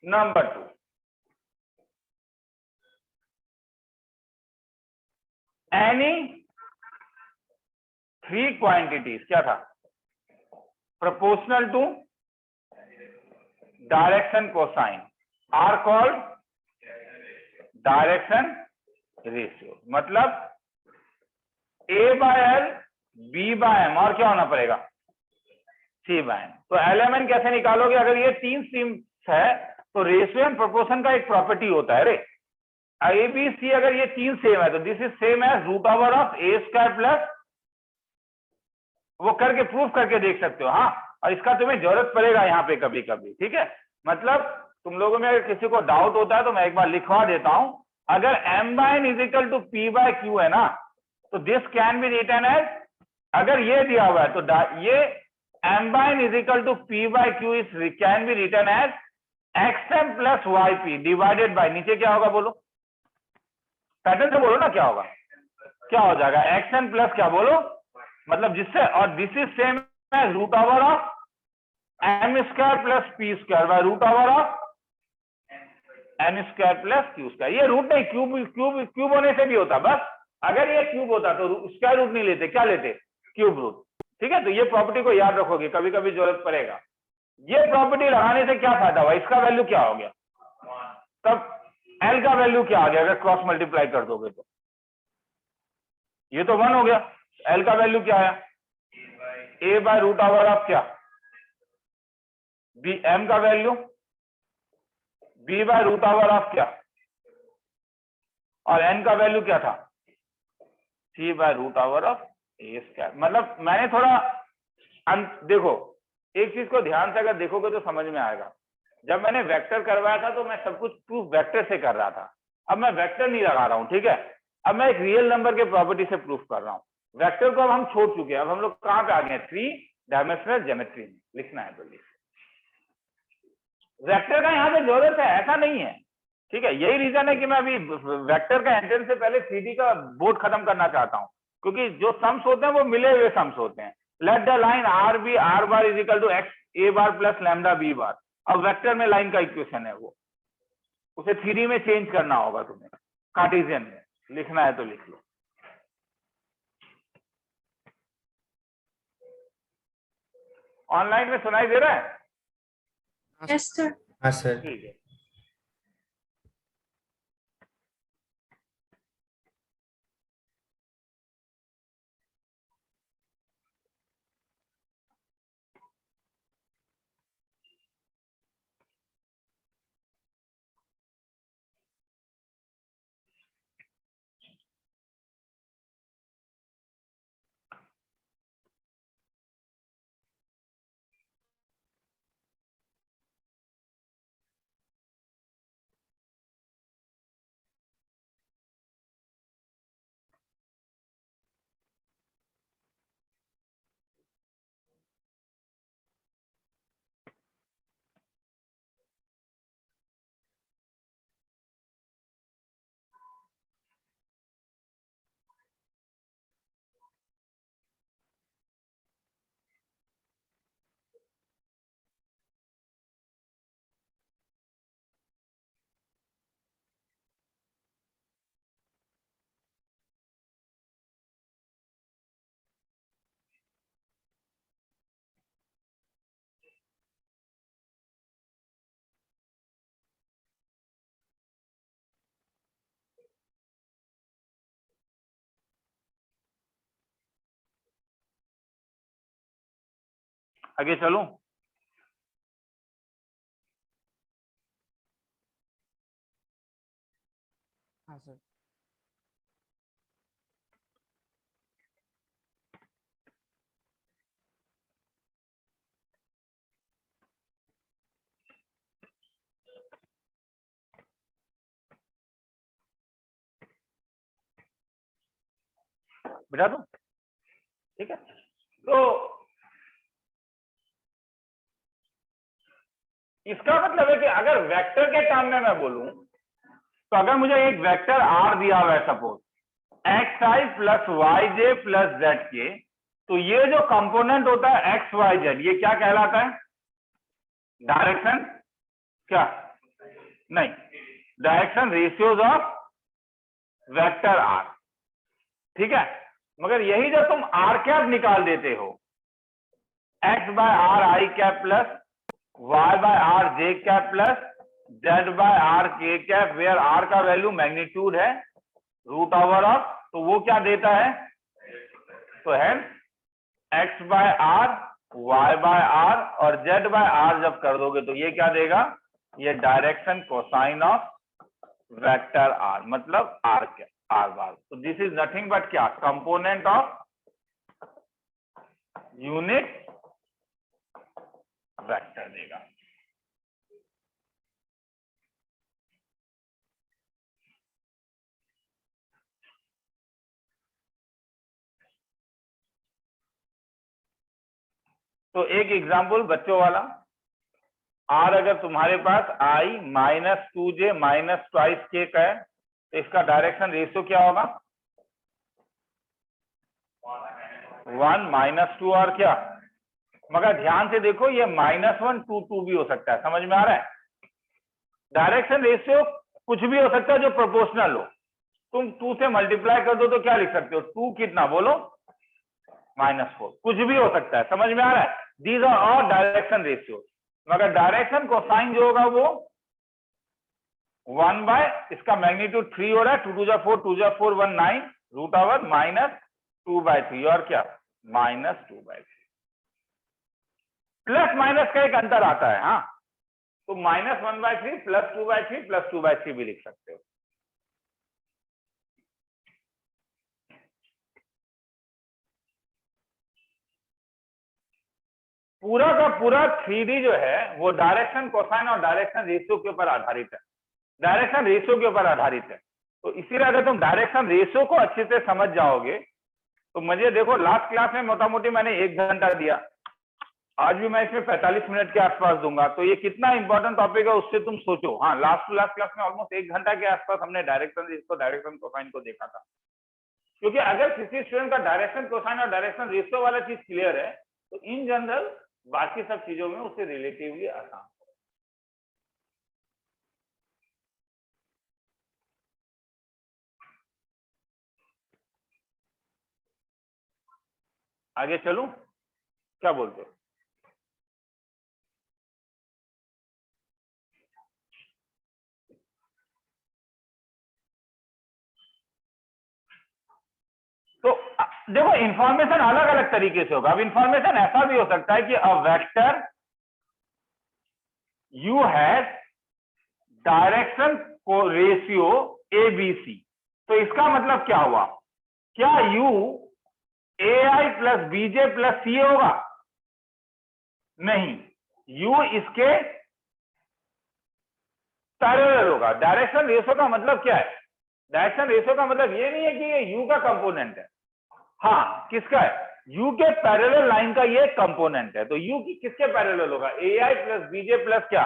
नंबर 2, एनी 3 क्वांटिटीज क्या था? Proportional to direction cosine are called direction ratio. मतलब A by L, B by M और क्या होना पड़ेगा? C by M. तो एलिमेंट कैसे निकालोगे? अगर ये 3 सीम्स है तो रेशियो एंड प्रोपोर्शन का एक प्रॉपर्टी होता है रे। ए बी सी अगर ये 3 सेम है तो this is same as root over of A square plus, वो करके प्रूफ करके देख सकते हो। हाँ, और इसका तुम्हें जरूरत पड़ेगा यहाँ पे कभी कभी। ठीक है, मतलब तुम लोगों में अगर किसी को डाउट होता है तो मैं एक बार लिखवा देता हूं। अगर m bye n is equal to p by q है ना, तो this can be written as, अगर ये दिया हुआ है तो ये m bye n is equal to p by q is can be written as xm plus yp divided by, नीचे क्या होगा बोलो? पैटर्न से बोलो ना, क्या होगा? क्या हो जाएगा? xm प्लस क्या बोलो? मतलब जिससे, और this is same as root over of m square plus p square by root over of n square plus q square. ये रूट नहीं, क्यूब होने से भी होता। बस अगर ये क्यूब होता तो स्क्वायर रूट नहीं लेते, क्या लेते? Cube root. ठीक है, तो ये प्रॉपर्टी को याद रखोगे, कभी कभी जरूरत पड़ेगा। ये प्रॉपर्टी लगाने से क्या फायदा हुआ? इसका वैल्यू क्या हो गया? तब L का वैल्यू क्या आ गया अगर क्रॉस मल्टीप्लाई कर दोगे तो? ये तो 1 हो गया। L का वैल्यू क्या आया? A by root over of क्या? B। M का value B by root over of क्या? और N का वैल्यू क्या था? C by root over of A square. मतलब मैंने थोड़ा देखो, एक चीज को ध्यान से अगर देखोगे तो समझ में आएगा। जब मैंने वेक्टर करवाया था तो मैं सब कुछ प्रूफ वेक्टर से कर रहा था। अब मैं वेक्टर नहीं लगा रहा हूं। ठीक है, अब मैं एक रियल नंबर के प्रॉपर्टी से प्रूफ कर रहा हूं। वेक्टर को अब हम छोड़ चुके हैं, अब हम लोग कहां पे आ गए? 3 डायमेंशनल ज्योमेट्री में। लिखना है तो लिख, वेक्टर का यहाँ पे जरूरत है ऐसा नहीं है। ठीक है, यही रीजन है कि मैं अभी वेक्टर का एंट्रेंस से पहले 3D का बोर्ड खत्म करना चाहता हूं, क्योंकि जो सम्स होते हैं वो मिले हुए सम्स होते हैं। Let the line R be R bar is equal to X A bar plus lambda B bar. अब वेक्टर में लाइन का इक्वेशन है वो, उसे 3D में चेंज करना होगा तुम्हें, कार्टेशियन में। लिखना है तो लिख लो। ऑनलाइन में सुनाई दे रहा है? Yes sir. हाँ सर। ठीक है। आगे चलूं? हाँ सर। बिठा दूं? ठीक है, तो इसका मतलब है कि अगर वेक्टर के टर्म में मैं बोलूं, तो अगर मुझे एक वेक्टर आर दिया हुआ है suppose x I plus Y J plus Z K, तो ये जो कंपोनेंट होता है एक्स वाई जेड, ये क्या कहलाता है? डायरेक्शन क्या? नहीं, direction ratios of vector R. ठीक है, मगर यही जब तुम आर कैप निकाल देते हो, X by R I cap plus Y by R J cap plus Z by R K cap, where R का वैल्यू मैग्नीट्यूड है रूट ओवर ऑफ, तो वो क्या देता है? तो है X by R, Y by R और जेड बाय आर जब कर दोगे तो ये क्या देगा? ये direction cosine of vector R, मतलब आर क्या? R bar. तो दिस इज नथिंग बट क्या? कंपोनेंट ऑफ यूनिट वेक्टर देगा। तो एक एग्जाम्पल बच्चों वाला, आर अगर तुम्हारे पास आई माइनस 2j माइनस ट्वाइस के का है, तो इसका डायरेक्शन रेशियो क्या होगा? 1 माइनस 2 और क्या? मगर ध्यान से देखो, ये -1 2 2 भी हो सकता है, समझ में आ रहा है? डायरेक्शन रेशियो कुछ भी हो सकता है जो प्रोपोर्शनल हो। तुम 2 से मल्टीप्लाई कर दो तो क्या लिख सकते हो? 2 कितना बोलो? -4, कुछ भी हो सकता है, समझ में आ रहा है? These are all direction ratio. मगर डायरेक्शन कोसाइन जो होगा वो 1 बाय इसका मैग्नीट्यूड 3 हो रहा है, 2 2 जा 4 2 जा 4 1 9 रूट ओवर -2/3 और क्या? -2/3। प्लस माइनस का एक अंतर आता है, हाँ, तो -1/3 प्लस 2/3 प्लस 2/3 भी लिख सकते हो। पूरा का पूरा 3D जो है वो डायरेक्शन कोसाइन और डायरेक्शन रेशियो के ऊपर आधारित है, डायरेक्शन रेशियो के ऊपर आधारित है। तो इसीलिए अगर तुम डायरेक्शन रेशियो को अच्छे से समझ जाओगे तो मुझे देखो, लास्ट क्लास में मोटा मोटी मैंने 1 घंटा दिया, आज भी मैं इसमें 45 मिनट के आसपास दूंगा। तो ये कितना इंपॉर्टेंट टॉपिक है उससे तुम सोचो। हाँ, लास्ट टू लास्ट क्लास में ऑलमोस्ट 1 घंटा के आसपास हमने डायरेक्शन रेशियो डायरेक्शन कोसाइन को देखा था। क्योंकि अगर किसी स्टूडेंट का डायरेक्शन कोसाइन और डायरेक्शन रेशियो वाला चीज क्लियर है तो इन जनरल बाकी सब चीजों में उसे रिलेटिवली आसान। आगे चलूं? क्या बोलते हो? तो देखो, इंफॉर्मेशन अलग अलग तरीके से होगा। अब इंफॉर्मेशन ऐसा भी हो सकता है कि a vector you has direction को रेशियो ABC, तो इसका मतलब क्या हुआ? क्या you AI plus BJ plus CA होगा? नहीं, यू इसके पैरेलल होगा। डायरेक्शन रेशियो का मतलब क्या है? डायरेक्शन रेशियो का मतलब ये नहीं है कि ये यू का कंपोनेंट है, हाँ, किसका है? यू के पैरेलल लाइन का ये कंपोनेंट है। तो यू की किसके पैरेलल होगा? AI प्लस BJ प्लस क्या?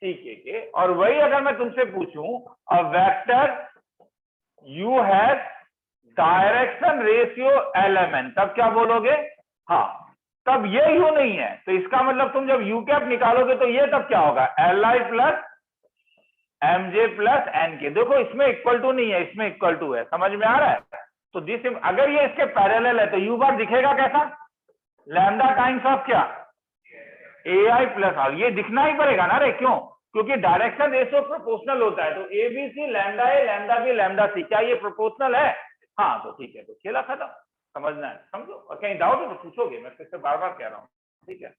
CK के। और वही अगर मैं तुमसे पूछूं a vector you has direction ratio LMN, तब क्या बोलोगे? हाँ, तब ये यू नहीं है, तो इसका मतलब तुम जब यू कैप निकालोगे तो ये तब क्या होगा? LI plus MJ plus NK। देखो, इसमें इक्वल टू नहीं है, इसमें इक्वल टू है, समझ में आ रहा है? तो दिस, अगर ये इसके पैरेलल है तो यू बार दिखेगा कैसा? लैम्डा टाइम्स ऑफ क्या? AI plus R. ये दिखना ही पड़ेगा ना रे, क्यों? क्योंकि डायरेक्शन रेशियो प्रोपोर्शनल होता है। तो ABC लैम्डा ए लैम्डा बी लैम्डा सी, क्या ये प्रोपोर्शनल है? हाँ, तो ठीक है, तो खेला खत्म। समझना है समझो, और कहीं डाउट है तो पूछोगे, मैं फिर से बार बार कह रहा हूँ, ठीक है?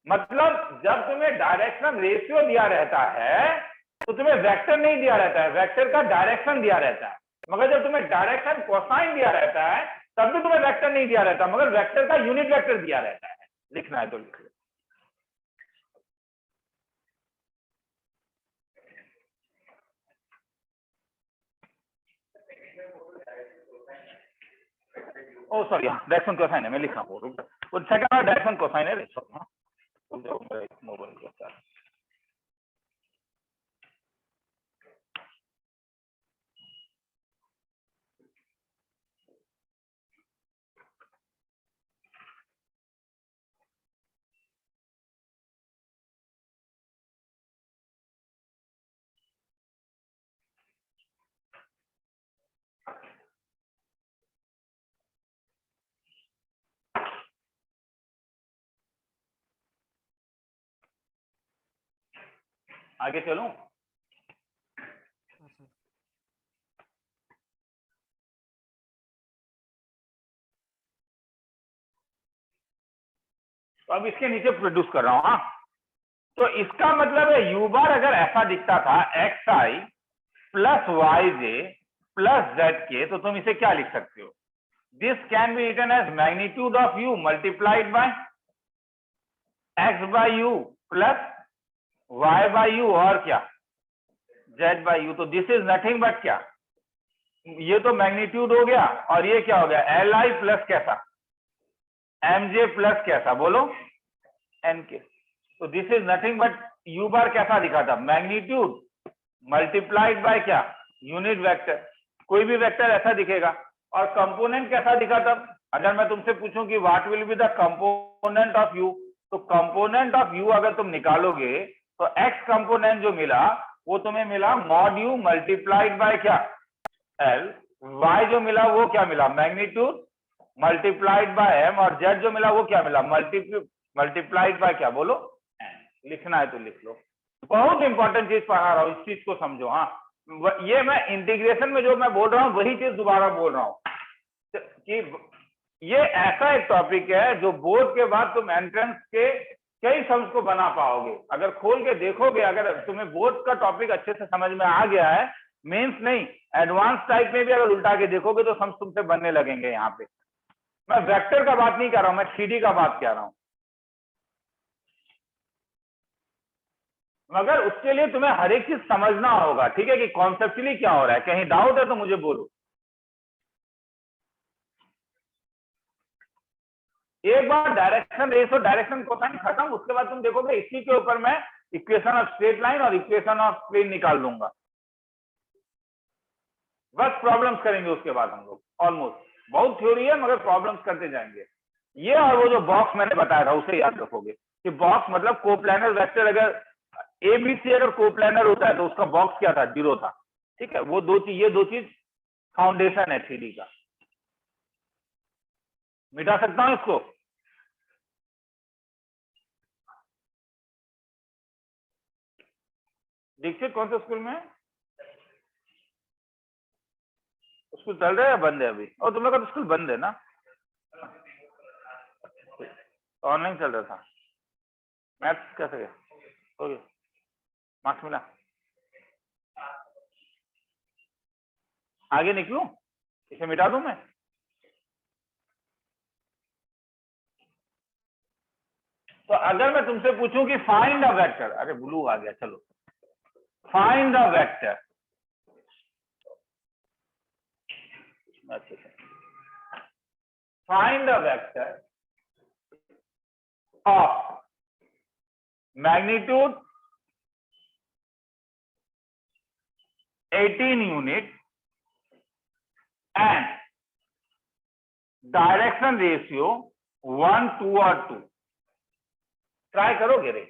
मतलब जब तुम्हें डायरेक्शन रेशियो दिया रहता है तो तुम्हें वेक्टर नहीं दिया रहता है, वेक्टर का डायरेक्शन दिया रहता है। मगर जब तुम्हें डायरेक्शन कोसाइन दिया रहता है तब भी तुम्हें वेक्टर नहीं दिया रहता, मगर वेक्टर का यूनिट वेक्टर दिया रहता है। लिखना है तो लिख लो। ओ सॉरी, डायरेक्शन कोसाइन है, मैं लिख रहा हूँ वो सेकंड डायरेक्शन कोसाइन है। मोबाइल को आगे चलूं? हाँ सर। तो अब इसके नीचे प्रोड्यूस कर रहा हूं। हाँ, तो इसका मतलब है यू बार अगर ऐसा दिखता था X I plus Y J plus Z K, तो तुम इसे क्या लिख सकते हो? This can be written as magnitude of U multiplied by X by U plus Y by U और क्या जेड बाय यू। तो दिस इज नथिंग बट क्या, ये तो मैग्नीट्यूड हो गया और ये क्या हो गया, एल आई प्लस कैसा एम जे प्लस कैसा बोलो एन के। तो this is nothing but U bar कैसा दिखा था, मैग्नीट्यूड मल्टीप्लाइड बाय क्या, यूनिट वेक्टर। कोई भी वेक्टर ऐसा दिखेगा। और कंपोनेंट कैसा दिखा था? अगर मैं तुमसे पूछूं कि what will be the component of you, तो कंपोनेंट ऑफ यू अगर तुम निकालोगे तो एक्स कंपोनेंट जो मिला वो तुम्हें मिला मॉड यू मल्टीप्लाइड बाय क्या एल, वाई जो मिला वो क्या मिला मैग्नीट्यूड मल्टीप्लाइड बाय एम, और जेड जो मिला वो क्या मिला मल्टीप्लाइड बाय क्या बोलो एन। लिखना है तो लिख लो। बहुत इंपॉर्टेंट चीज पढ़ा रहा हूं, इस चीज को समझो। हाँ, ये मैं इंटीग्रेशन में जो मैं बोल रहा हूँ वही चीज दोबारा बोल रहा हूँ कि ये ऐसा एक टॉपिक है जो बोर्ड के बाद तुम एंट्रेंस के कई सम्स को बना पाओगे अगर खोल के देखोगे। अगर तुम्हें बोर्ड का टॉपिक अच्छे से समझ में आ गया है, मेंस नहीं एडवांस टाइप में भी अगर उल्टा के देखोगे तो सम्स तुमसे बनने लगेंगे। यहाँ पे मैं वेक्टर का बात नहीं कर रहा हूं, मैं 3D का बात कर रहा हूं। मगर उसके लिए तुम्हें हर एक चीज समझना होगा, ठीक है, कि कॉन्सेप्चुअली क्या हो रहा है। कहीं डाउट है तो मुझे बोलो। एक बार डायरेक्शन रेशियो डायरेक्शन कोसाइन खत्म, उसके बाद तुम देखोगे इसी के ऊपर मैं इक्वेशन ऑफ स्ट्रेट लाइन और इक्वेशन ऑफ प्लेन निकाल लूंगा। बस प्रॉब्लम्स करेंगे उसके बाद हम लोग। ऑलमोस्ट बहुत थ्योरी है मगर प्रॉब्लम्स करते जाएंगे। ये और वो जो बॉक्स मैंने बताया था उसे याद रखोगे कि बॉक्स मतलब कोप्लानर वेक्टर। अगर एबीसी अगर कोप्लानर होता है तो उसका बॉक्स क्या था, 0 था। ठीक है, वो दो चीज, ये दो चीज फाउंडेशन है 3D का। मिटा सकता हूं इसको? दीक्षित कौन से स्कूल में है? स्कूल चल रहा है या बंद है अभी? और तुम लोग का तो स्कूल बंद है ना? ऑनलाइन चल रहा था। मैथ्स कैसे गया? हो गया, मार्क्स मिला? आगे निकलूं, इसे मिटा दूं मैं? तो अगर मैं तुमसे पूछूं कि फाइंड द वेक्टर, अरे ब्लू आ गया, चलो find the vector. Find the vector of magnitude 18 unit and direction ratio 1, 2 और 2। ट्राई करोगे रे?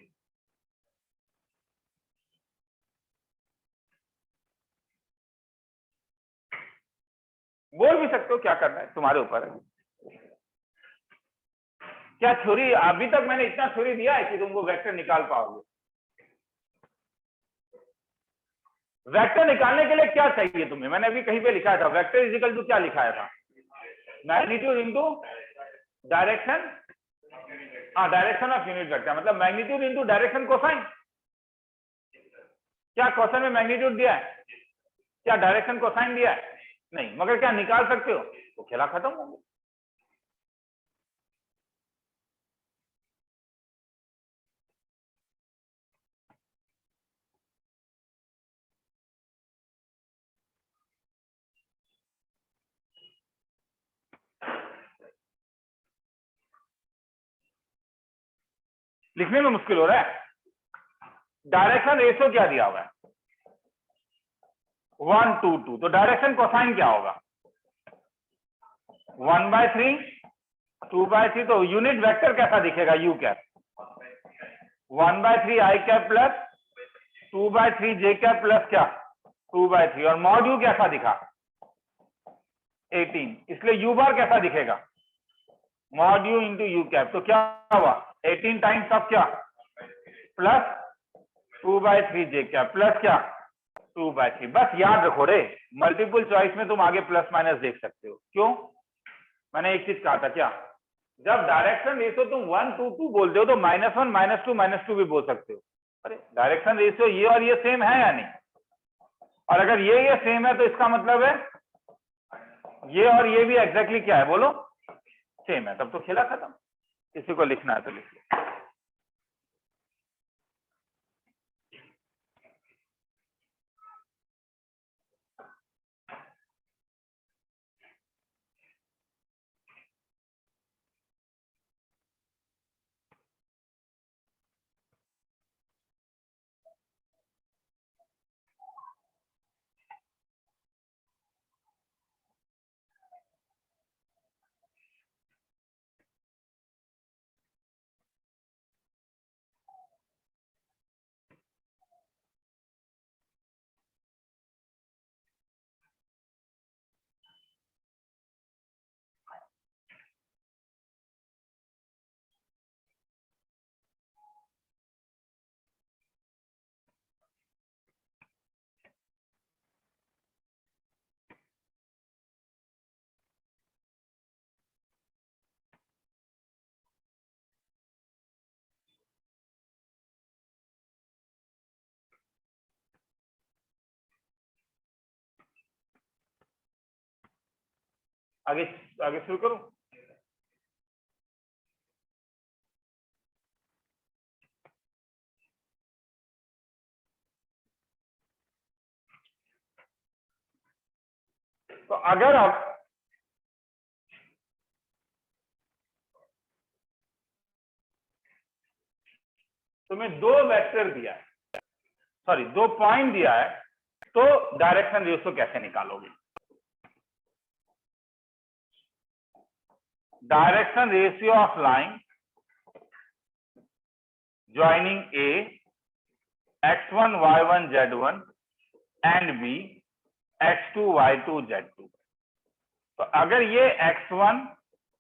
बोल भी सकते हो, क्या करना है तुम्हारे ऊपर है। क्या थ्योरी अभी तक मैंने इतना थ्योरी दिया है कि तुमको वेक्टर निकाल पाओगे? वेक्टर निकालने के लिए क्या चाहिए तुम्हें? मैंने अभी कहीं पे लिखा था वेक्टर इजिकल टू क्या लिखाया था, मैग्नीट्यूड इनटू डायरेक्शन हाँ, डायरेक्शन ऑफ यूनिट वेक्टर मतलब मैग्नीट्यूड इंटू डायरेक्शन कोसाइन। क्या क्वेश्चन में मैग्नीट्यूड दिया है? क्या डायरेक्शन कोसाइन दिया है? नहीं, मगर क्या निकाल सकते हो? तो खेला खत्म हो गया। लिखने में मुश्किल हो रहा है। डायरेक्शन रेशियो क्या दिया हुआ है? 1 2 2। तो डायरेक्शन कोसाइन क्या होगा? 1/3 2/3। तो यूनिट वेक्टर कैसा दिखेगा? You cap 1/3 I cap plus 2/3 J cap plus क्या 2/3। और मॉड यू कैसा दिखा? 18। इसलिए यू बार कैसा दिखेगा? Mod you into you cap. तो क्या हुआ? 18 टाइम्स ऑफ क्या प्लस 2/3 जे कैप प्लस क्या 2/3। बस याद रखो रे, मल्टीपल चॉइस में तुम आगे प्लस माइनस देख सकते हो। क्यों? मैंने एक चीज कहा था, क्या जब डायरेक्शन रेशियो तुम 1 2 2 बोलते हो तो -1 -2 -2 भी बोल सकते हो। अरे डायरेक्शन रेशियो ये और ये सेम है या नहीं? और अगर ये सेम है तो इसका मतलब है ये और ये भी एग्जैक्टली क्या है? बोलो, सेम है। तब तो खेला खत्म। किसी को लिखना है तो लिखिए। आगे आगे शुरू करूं? तो अगर आप तुम्हें दो वेक्टर दिया है, सॉरी 2 पॉइंट दिया है, तो डायरेक्शन रेशियो कैसे निकालोगे? Direction ratio of line joining A x1 y1 z1 and B x2 y2 z2। तो अगर ये x1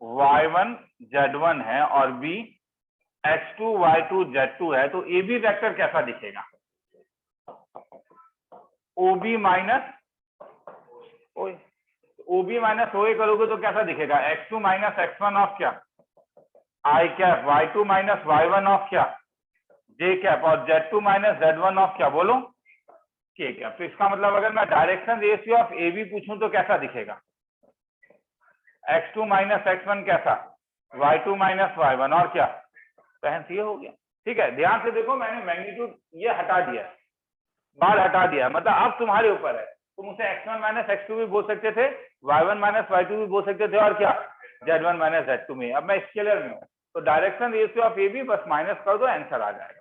y1 z1 है और B x2 y2 z2 है तो AB वेक्टर कैसा दिखेगा? OB minus OB minus OA करोगे तो कैसा दिखेगा? x2 माइनस x1 ऑफ क्या आई cap, y2 minus y1 of क्या जे कैप, और z2 माइनस z1 ऑफ क्या बोलो के कैप। तो इसका मतलब अगर मैं डायरेक्शन रेशियो ऑफ AB पूछूं तो कैसा दिखेगा? x2 माइनस x1 कैसा, y2 माइनस y1 और क्या, तो ये हो गया। ठीक है, ध्यान से देखो, मैंने मैग्नीट्यूड ये हटा दिया, बार हटा दिया, मतलब अब तुम्हारे ऊपर है। तुम उसे x1 माइनस x2 भी बोल सकते थे, y1 माइनस y2 भी बोल सकते थे, और क्या z1 माइनस z2 में। अब मैं स्केलर में हूं तो डायरेक्शन रेशियो ऑफ AB बस माइनस कर दो, आंसर आ जाएगा।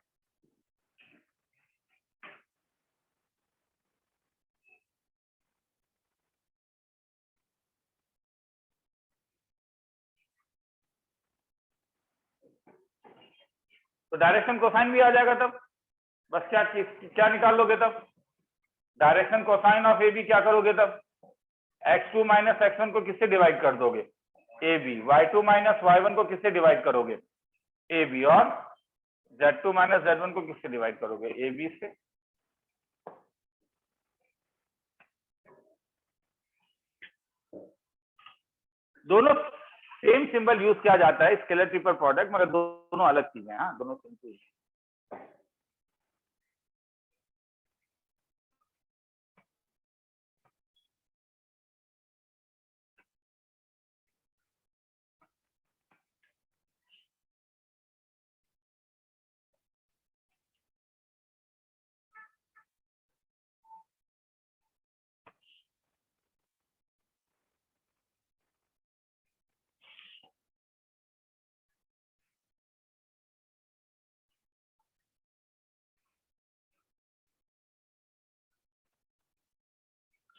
तो डायरेक्शन कोसाइन भी आ जाएगा तब। बस क्या निकाल लोगे तब? डायरेक्शन कोसाइन ऑफ AB क्या करोगे तब? x2 माइनस x1 को किससे डिवाइड कर दोगे? AB। y2 माइनस y1 को किससे डिवाइड करोगे? AB। और z2 माइनस z1 को किससे डिवाइड करोगे? AB से। दोनों सेम सिंबल यूज किया जाता है स्केलर ट्रिपल प्रोडक्ट, मगर दोनों अलग चीजें हैं। हाँ, दोनों सेम चीज।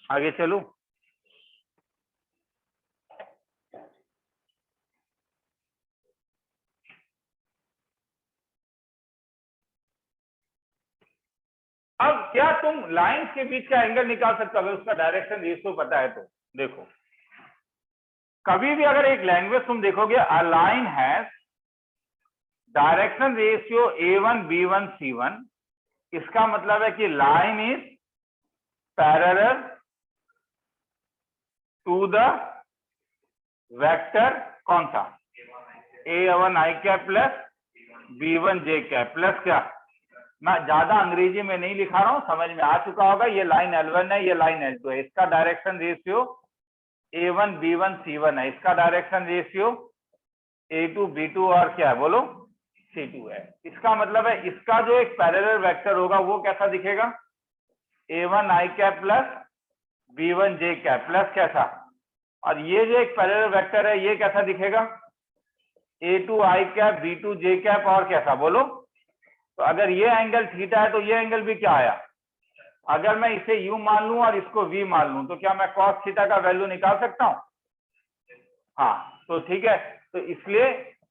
आगे चलूं? अब क्या तुम लाइंस के बीच का एंगल निकाल सकते हो अगर उसका डायरेक्शन रेशियो पता है तो? देखो, कभी भी अगर एक लैंग्वेज तुम देखोगे, a line has direction ratio A1 B1 C1, इसका मतलब है कि line is parallel to the vector कौन सा? A1 I cap plus B1 J cap plus क्या? मैं ज्यादा अंग्रेजी में नहीं लिखा रहा हूं, समझ में आ चुका होगा। ये लाइन L1 है, ये लाइन L2 है। इसका direction ratio A1 B1 C1 है, इसका डायरेक्शन रेशियो A2 B2 और क्या है बोलो? C2 है। इसका मतलब है इसका जो एक पैरेलल वेक्टर होगा वो कैसा दिखेगा? A1 I cap plus B1 J cap plus कैसा? और ये जो एक पैरेलल वेक्टर है ये कैसा दिखेगा? A2 I cap B2 J cap और कैसा बोलो? तो अगर ये एंगल थीटा है तो ये एंगल भी क्या आया? अगर मैं इसे U मान लूं और इसको V मान लूं तो क्या मैं cos थीटा का वैल्यू निकाल सकता हूं? हाँ, तो ठीक है। तो इसलिए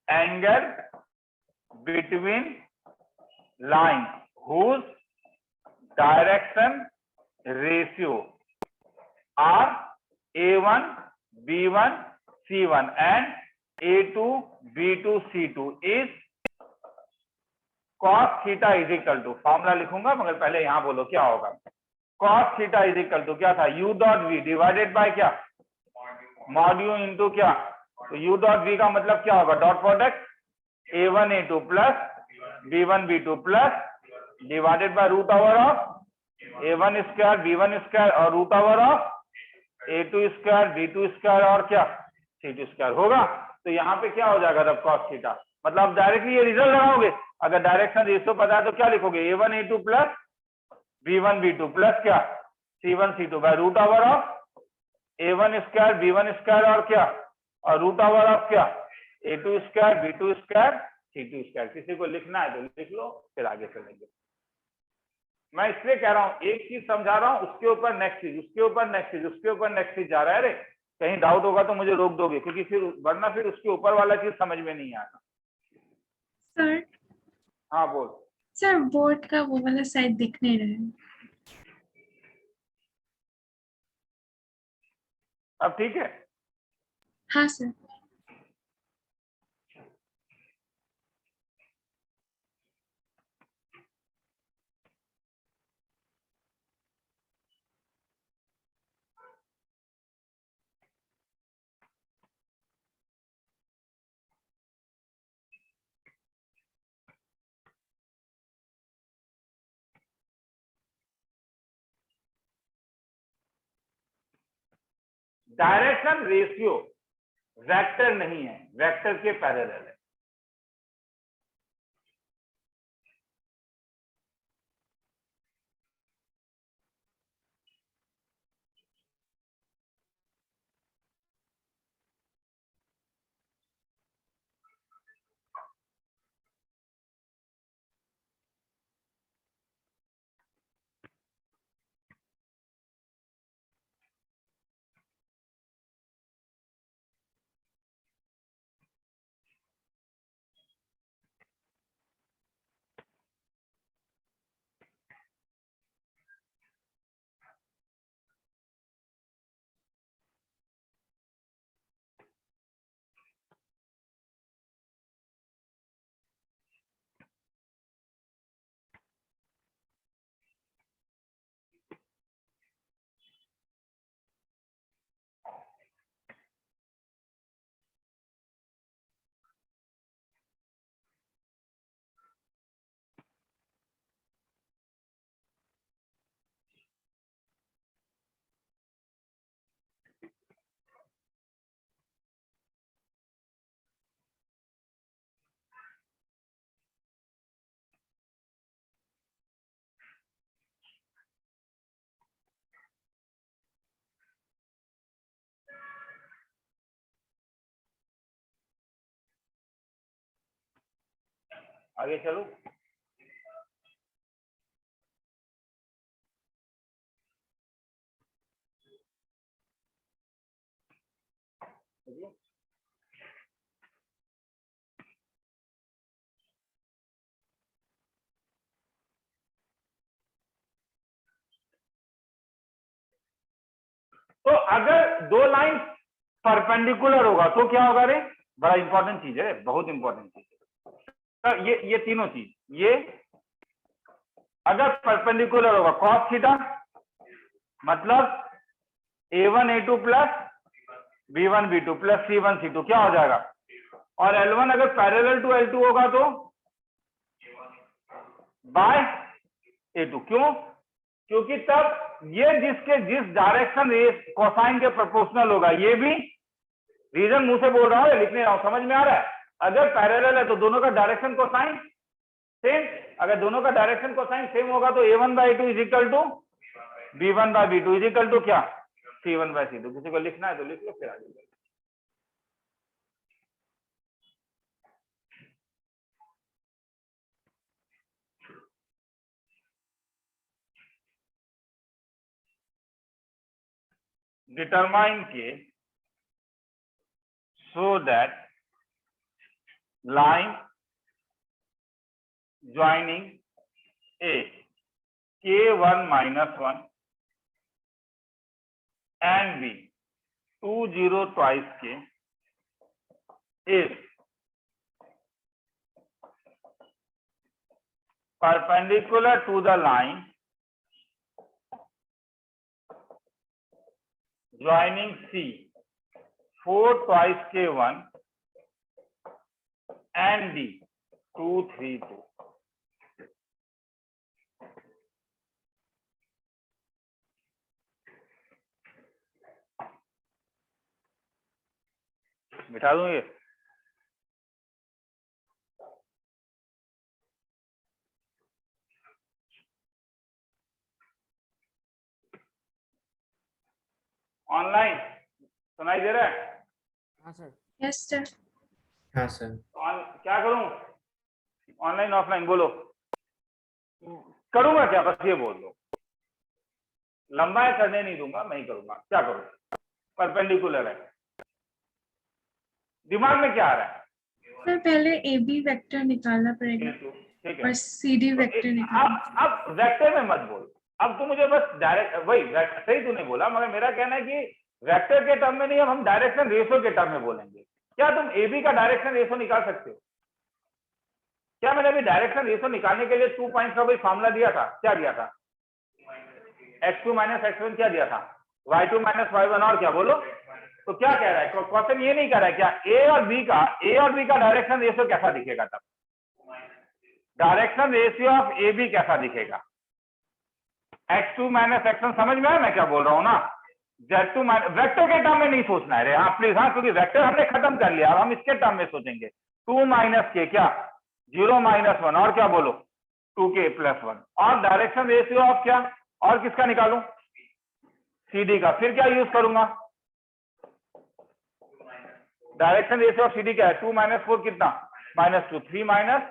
angle between line whose direction ratio are A1 B1 C1 and A2 B2 C2 is cos theta is equal to, formula लिखूंगा मगर पहले यहां बोलो क्या होगा। cos theta is equal to क्या था? U dot V divided by क्या? मॉड्यू इंटू क्या? तो U डॉट V का मतलब क्या होगा? Dot product A1 A2 plus B1 B2 plus divided by root over of A1 square B1 square और root over of A2 square B2 square और क्या? C2 स्क्वायर होगा। तो यहाँ पे क्या हो जाएगा तब? cos theta. मतलब डायरेक्टली ये रिजल्ट लगाओगे। अगर डायरेक्शन रेशियो पता है तो क्या लिखोगे? A1 A2 plus B1 B2 plus क्या? C1 C2 by root over of A1 square B1 square और क्या? और रूट ओवर ऑफ क्या? A2 square B2 square C2 square. किसी को लिखना है तो लिख लो, फिर आगे चलेंगे। मैं इसलिए कह रहा हूं, एक चीज समझा रहा हूं, उसके ऊपर नेक्स्ट चीज, उसके ऊपर नेक्स्ट चीज, उसके ऊपर नेक्स्ट चीज जा रहा है। अरे कहीं डाउट होगा तो मुझे रोक दोगे, क्योंकि फिर वरना फिर उसके ऊपर वाला चीज समझ में नहीं आता। सर हाँ बोल। सर बोर्ड का वो वाला साइड दिख नहीं रहा है। अब ठीक है? हाँ सर। डायरेक्शन रेशियो वेक्टर नहीं है, वेक्टर के पैरेलल है। आगे चलो। तो अगर दो लाइन परपेंडिकुलर होगा तो क्या होगा रे? बड़ा इंपॉर्टेंट चीज है, बहुत इंपॉर्टेंट चीज है। तो ये तीनों चीज, ये अगर परपेंडिकुलर होगा cos थीटा मतलब a1 a2 plus b1 b2 plus c1 c2 क्या हो जाएगा? और L1 अगर पैरेलल टू L2 होगा तो बाय a2। क्यों? क्योंकि तब ये जिस डायरेक्शन कोसाइन के प्रोपोर्शनल होगा, ये भी रीजन मुंह से बोल रहा हूं, लिखने रहा हूं, समझ में आ रहा है? अगर पैरेलल है तो दोनों का डायरेक्शन कोसाइन सेम, अगर दोनों का डायरेक्शन कोसाइन सेम होगा तो a1 by two is equal to b1 by b2 is equal to क्या? c1 by c2। किसी को लिखना है तो लिख लो, फिर आगे बढ़ो। determine k so that line joining a k1 minus 1 and b 2 0 twice k is perpendicular to the line joining C 4 twice K1 and D 2 3 2। बिठा दूं ये? ऑनलाइन सुनाई दे रहा है? हाँ सर। Yes sir. हाँ सर। क्या करूं? ऑनलाइन ऑफलाइन बोलो। करूंगा क्या? बस ये बोल दो। लंबाई करने नहीं दूंगा, मैं ही करूंगा। क्या करूं? परपेंडिकुलर है। दिमाग में क्या आ रहा है? सर पहले ए बी वेक्टर निकालना पड़ेगा ठीक है। और सी डी वेक्टर निकालना। अब वेक्टर में मत बोल, अब तू मुझे बस डायरेक्ट वही सही तूने बोला, मगर मेरा कहना है कि वेक्टर के टर्म में नहीं, अब हम डायरेक्शन रेशो के टर्म में बोलेंगे। क्या तुम ए बी का डायरेक्शन रेशो निकाल सकते हो? क्या मैंने अभी डायरेक्शन रेशो निकालने के लिए 2 पॉइंट्स का कोई फॉर्मूला दिया था? क्या दिया था? x2 माइनस x1 क्या दिया था? y2 माइनस y1 और क्या बोलो? तो क्या कह रहा है क्वेश्चन? ये नहीं कह रहा है क्या ए और बी का डायरेक्शन रेशियो कैसा दिखेगा? तब direction ratio of A B कैसा दिखेगा? x2 minus x1। समझ में आया मैं क्या बोल रहा हूं ना? z2 माइनस, वेक्टर के टर्म में नहीं सोचना है रे, हाँ प्लीज, हाँ, क्योंकि वेक्टर हमने खत्म कर लिया, अब हम इसके टर्म में सोचेंगे। 2 माइनस के क्या? 0 माइनस 1 और क्या बोलो? 2k plus 1। और डायरेक्शन रेशियो ऑफ क्या और किसका निकालूं? CD का। फिर क्या यूज करूंगा? डायरेक्शन रेशियो ऑफ CD क्या है? 2 माइनस 4 कितना? -2। 3 माइनस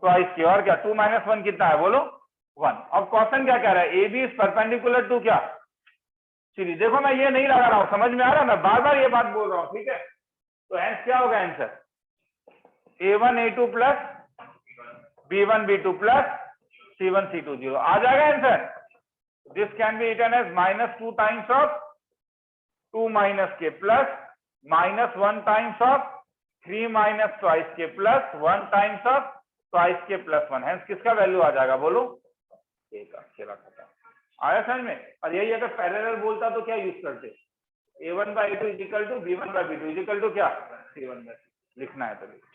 ट्वाइस के और क्या? 2 माइनस 1 कितना है बोलो? 1। अब क्वेश्चन क्या कह रहा है? A B is perpendicular to क्या? CD। देखो मैं ये नहीं लगा रहा हूं, समझ में आ रहा है? मैं बार बार ये बात बोल रहा हूं, ठीक है? तो हेंस क्या होगा answer? A1 A2 plus B1 B2 plus C1 C2 0 आ जाएगा answer. This can be written as -2 times of 2 minus k plus -1 times of 3 minus twice k plus 1 times of twice k plus 1। Hence किसका वैल्यू आ जाएगा बोलो? ए का। चला खत्म। आया समझ में? और यही अगर पैरेलल बोलता तो क्या यूज करते? A1 by A2 is equal to B1 by B2 is equal to क्या? C1 by. लिखना है तो लिखो।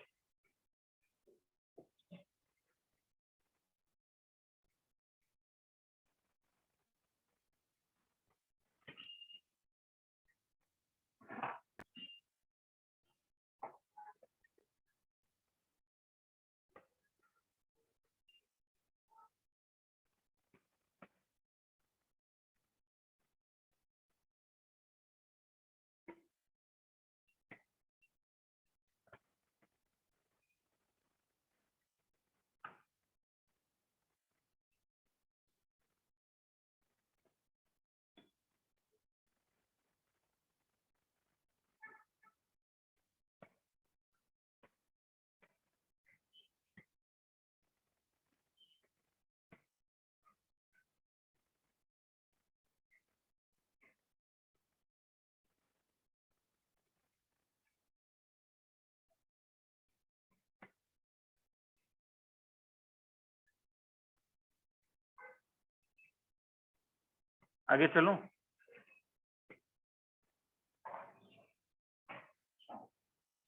आगे चलूं?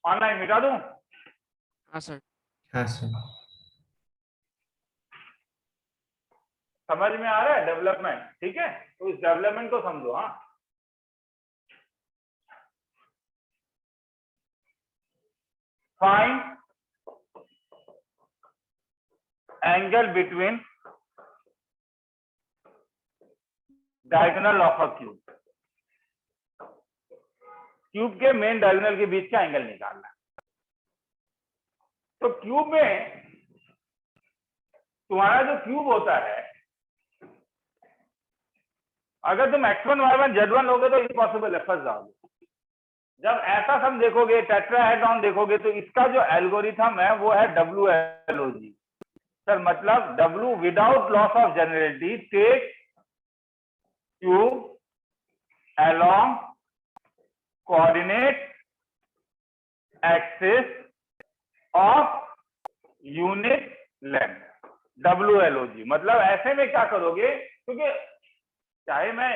ऑनलाइन मिटा दूं? हाँ सर। हाँ सर। समझ में आ रहा है डेवलपमेंट? ठीक है, तो इस डेवलपमेंट को समझो। हाँ, find angle between diagonal of a cube. Cube के मेन डायगोनल के बीच का एंगल निकालना है। तो क्यूब में तुम्हारा जो क्यूब होता है, अगर तुम x1 y1 z1 लोगे तो इम्पॉसिबल है, फंस जाओगे। जब ऐसा सम देखोगे, टेट्राहेड्रॉन देखोगे, तो इसका जो एल्गोरिथम है वो है WLOG। सर मतलब W without loss of generality, take cube along coordinate axis of unit length, WLOG। मतलब ऐसे में क्या करोगे, क्योंकि चाहे मैं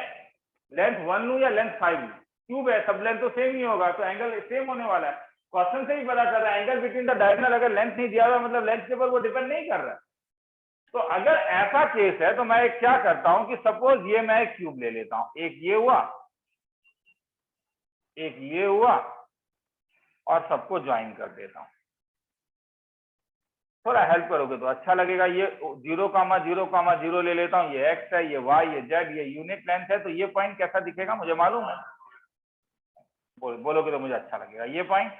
लेंथ 1 लूं या लेंथ 5 लूं, क्यूब है, सब लेंथ तो सेम ही होगा, तो एंगल सेम होने वाला है। क्वेश्चन से ही पता चल रहा है एंगल बिटवीन द डायगोनल, अगर लेंथ नहीं दिया हुआ मतलब लेंथ के ऊपर वो डिपेंड नहीं कर रहा है। तो अगर ऐसा केस है तो मैं क्या करता हूं कि सपोज ये मैं एक क्यूब ले लेता हूं, एक ये हुआ, एक ये हुआ, और सबको ज्वाइन कर देता हूं। थोड़ा हेल्प करोगे तो अच्छा लगेगा। ये 0,0,0 ले लेता हूं, ये x है, ये y, ये z, ये यूनिट लेंथ है। तो ये पॉइंट कैसा दिखेगा मुझे मालूम है, बोलोगे तो मुझे अच्छा लगेगा। ये पॉइंट,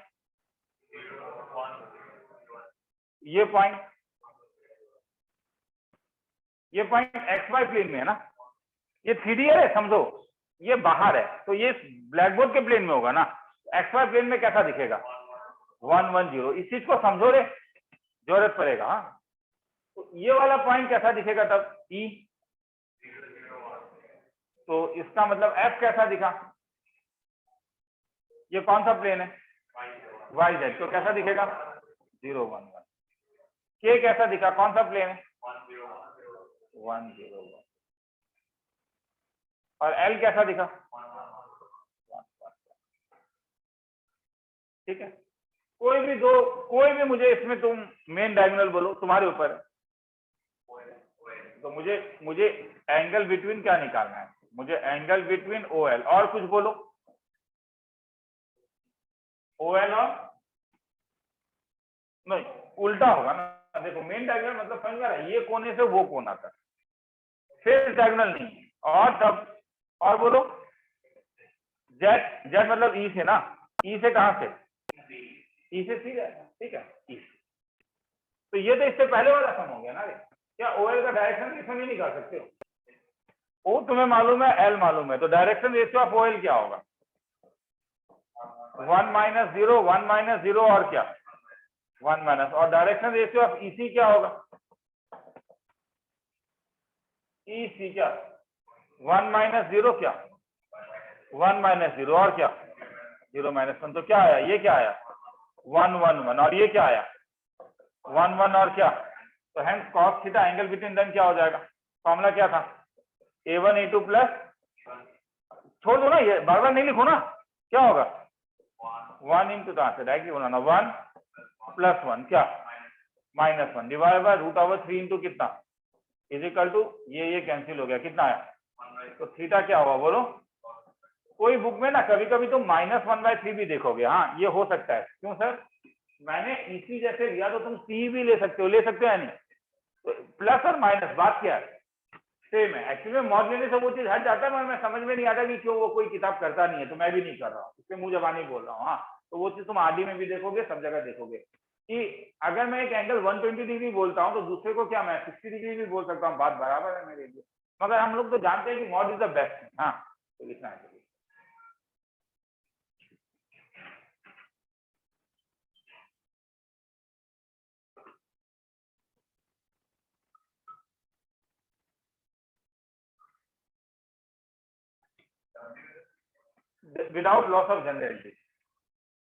ये पॉइंट, ये पॉइंट xy प्लेन में है ना, ये 3D है, समझो ये बाहर है, तो ये ब्लैक बोर्ड के प्लेन में होगा ना। xy प्लेन में कैसा दिखेगा? 110। इस चीज को समझो रे, जरूरत पड़ेगा। हाँ, तो ये वाला पॉइंट कैसा दिखेगा तब? E। तो इसका मतलब F कैसा दिखा? ये कौन सा प्लेन है? YZ। तो कैसा दिखेगा? 0, 1, 1। K कैसा दिखा? कौन सा प्लेन है? 1, 0, 1। और L कैसा दिखा? 1, 1। ठीक है, कोई भी दो, कोई भी मुझे इसमें तुम मेन डायगोनल बोलो, तुम्हारे ऊपर है। तो मुझे एंगल बिटवीन क्या निकालना है? मुझे एंगल बिटवीन OL, और कुछ बोलो। OL और नहीं, उल्टा होगा ना। देखो मेन डायगोनल मतलब समझ में आ रहा है, ये कोने से वो कोना तक, फिर डायगोनल नहीं है। और तब और बोलो। Z मतलब E से ना, E से कहां से? E से C जाएगा। ठीक है, E। तो ये तो इससे पहले वाला सम हो गया ना रे। क्या OL का डायरेक्शन रेशियो नहीं निकाल सकते हो? O तुम्हें मालूम है, L मालूम है, तो डायरेक्शन रेशियो ऑफ OL क्या होगा? 1 - 0, 1 - 0 और क्या? 1 माइनस। और डायरेक्शन रेशियो ऑफ EC क्या होगा? EC क्या? 1 - 0 क्या? 1 - 0 और क्या? 0 - 1। तो क्या आया? ये क्या आया? 1, 1, 1। और ये क्या आया? 1, 1 और क्या? तो hence cos theta angle between them क्या हो जाएगा? फॉर्मूला क्या था? A1 A2 प्लस, छोड़ दो ना, ये बार बार नहीं लिखो ना। क्या होगा? 1 इंटू, कहां से डायरेक्टली बनाना, 1 + 1 क्या? -1 डिवाइड बाय √3 इंटू कितना, इज इक्वल टू, ये कैंसिल हो गया, कितना आया? तो थीटा क्या हुआ बोलो? कोई बुक में ना कभी कभी तुम -1/3 भी देखोगे। हाँ, ये हो सकता है। क्यों सर? मैंने इसी जैसे लिया, तो तुम C भी ले सकते हो या नहीं? तो प्लस और माइनस, बात क्या है? सेम है। एक्चुअली में मॉड लेने से वो चीज हट जाता है, मगर मैं समझ में नहीं आता कि क्यों वो कोई किताब करता नहीं है, तो मैं भी नहीं कर रहा हूँ, इससे मुंह जबानी बोल रहा हूँ। हाँ, तो वो चीज तुम RD में भी देखोगे, सब जगह देखोगे कि अगर मैं एक एंगल 120 डिग्री बोलता हूँ तो दूसरे को क्या मैं 60 डिग्री भी बोल सकता हूँ, बात बराबर है मेरे लिए। मगर हम लोग तो जानते हैं कि मॉड इज द बेस्ट। हाँ, तो लिखना है। विदाउट लॉस ऑफ जनरलिटी,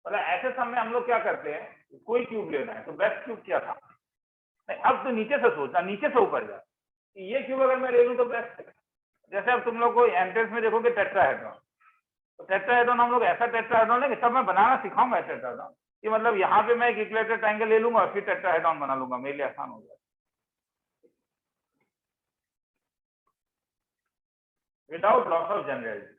मतलब ऐसे समय हम लोग क्या करते हैं, कोई क्यूब लेना है तो बेस्ट क्यूब क्या था? नहीं, अब तो नीचे से सोचना, नीचे से ऊपर जा। ये क्यूब अगर मैं ले लूं तो बेस्ट है। जैसे अब तुम लोग को एंट्रेंस में देखोगे टेट्राहेड्रॉन, तो टेट्राहेड्रॉन हम लोग ऐसा टेट्राहेड्रॉन लेंगे, तब मैं बनाना सिखाऊंगा टेट्राहेड्रॉन, कि मतलब यहाँ पे मैं एक इक्विलेटरल ट्रायंगल ले लूंगा और फिर टेट्राहेड्रॉन बना लूंगा, मेरे लिए आसान हो जाएगा विदाउट लॉस ऑफ जनरलिटी।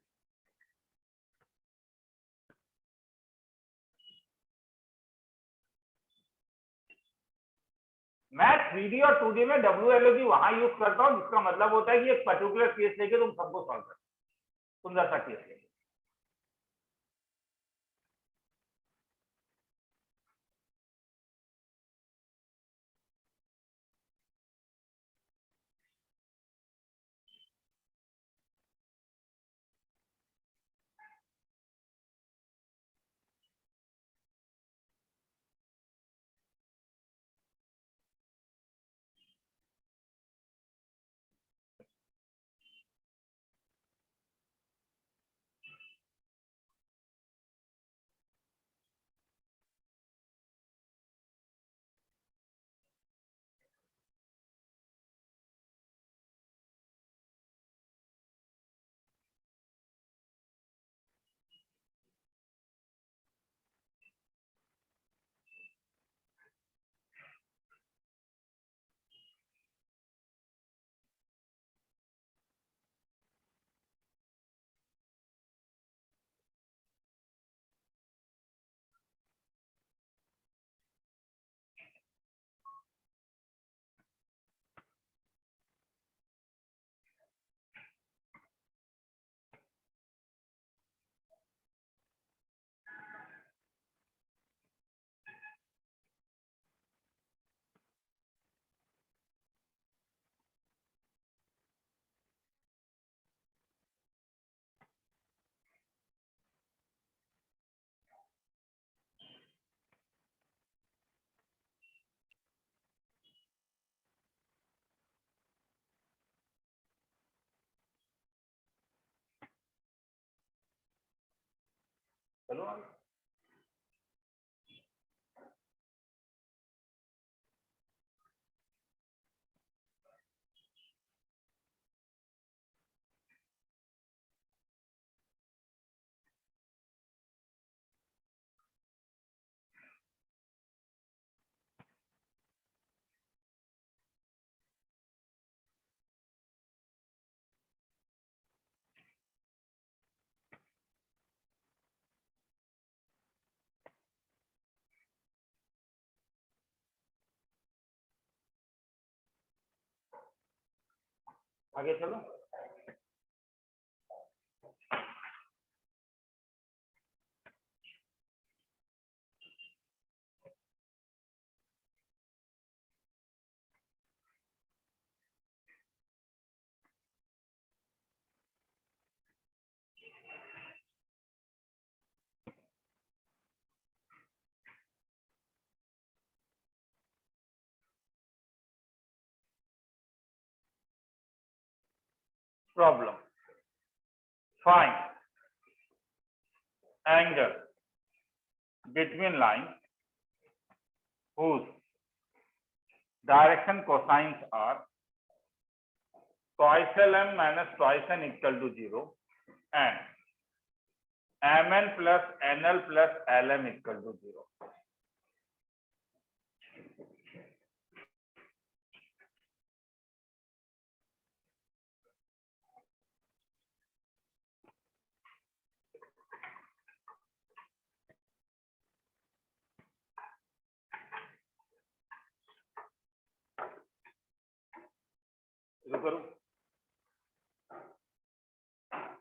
मैं 3D और 2D में WLOG वहां यूज करता हूं, जिसका मतलब होता है कि एक पर्टिकुलर केस लेके तुम सबको सॉल्व करते हो, सुंदर सा केस लेके। चलो आगे चलो। Problem, find angle between lines whose direction cosines are twice lm minus twice n equal to 0 and mn plus nl plus lm equal to 0.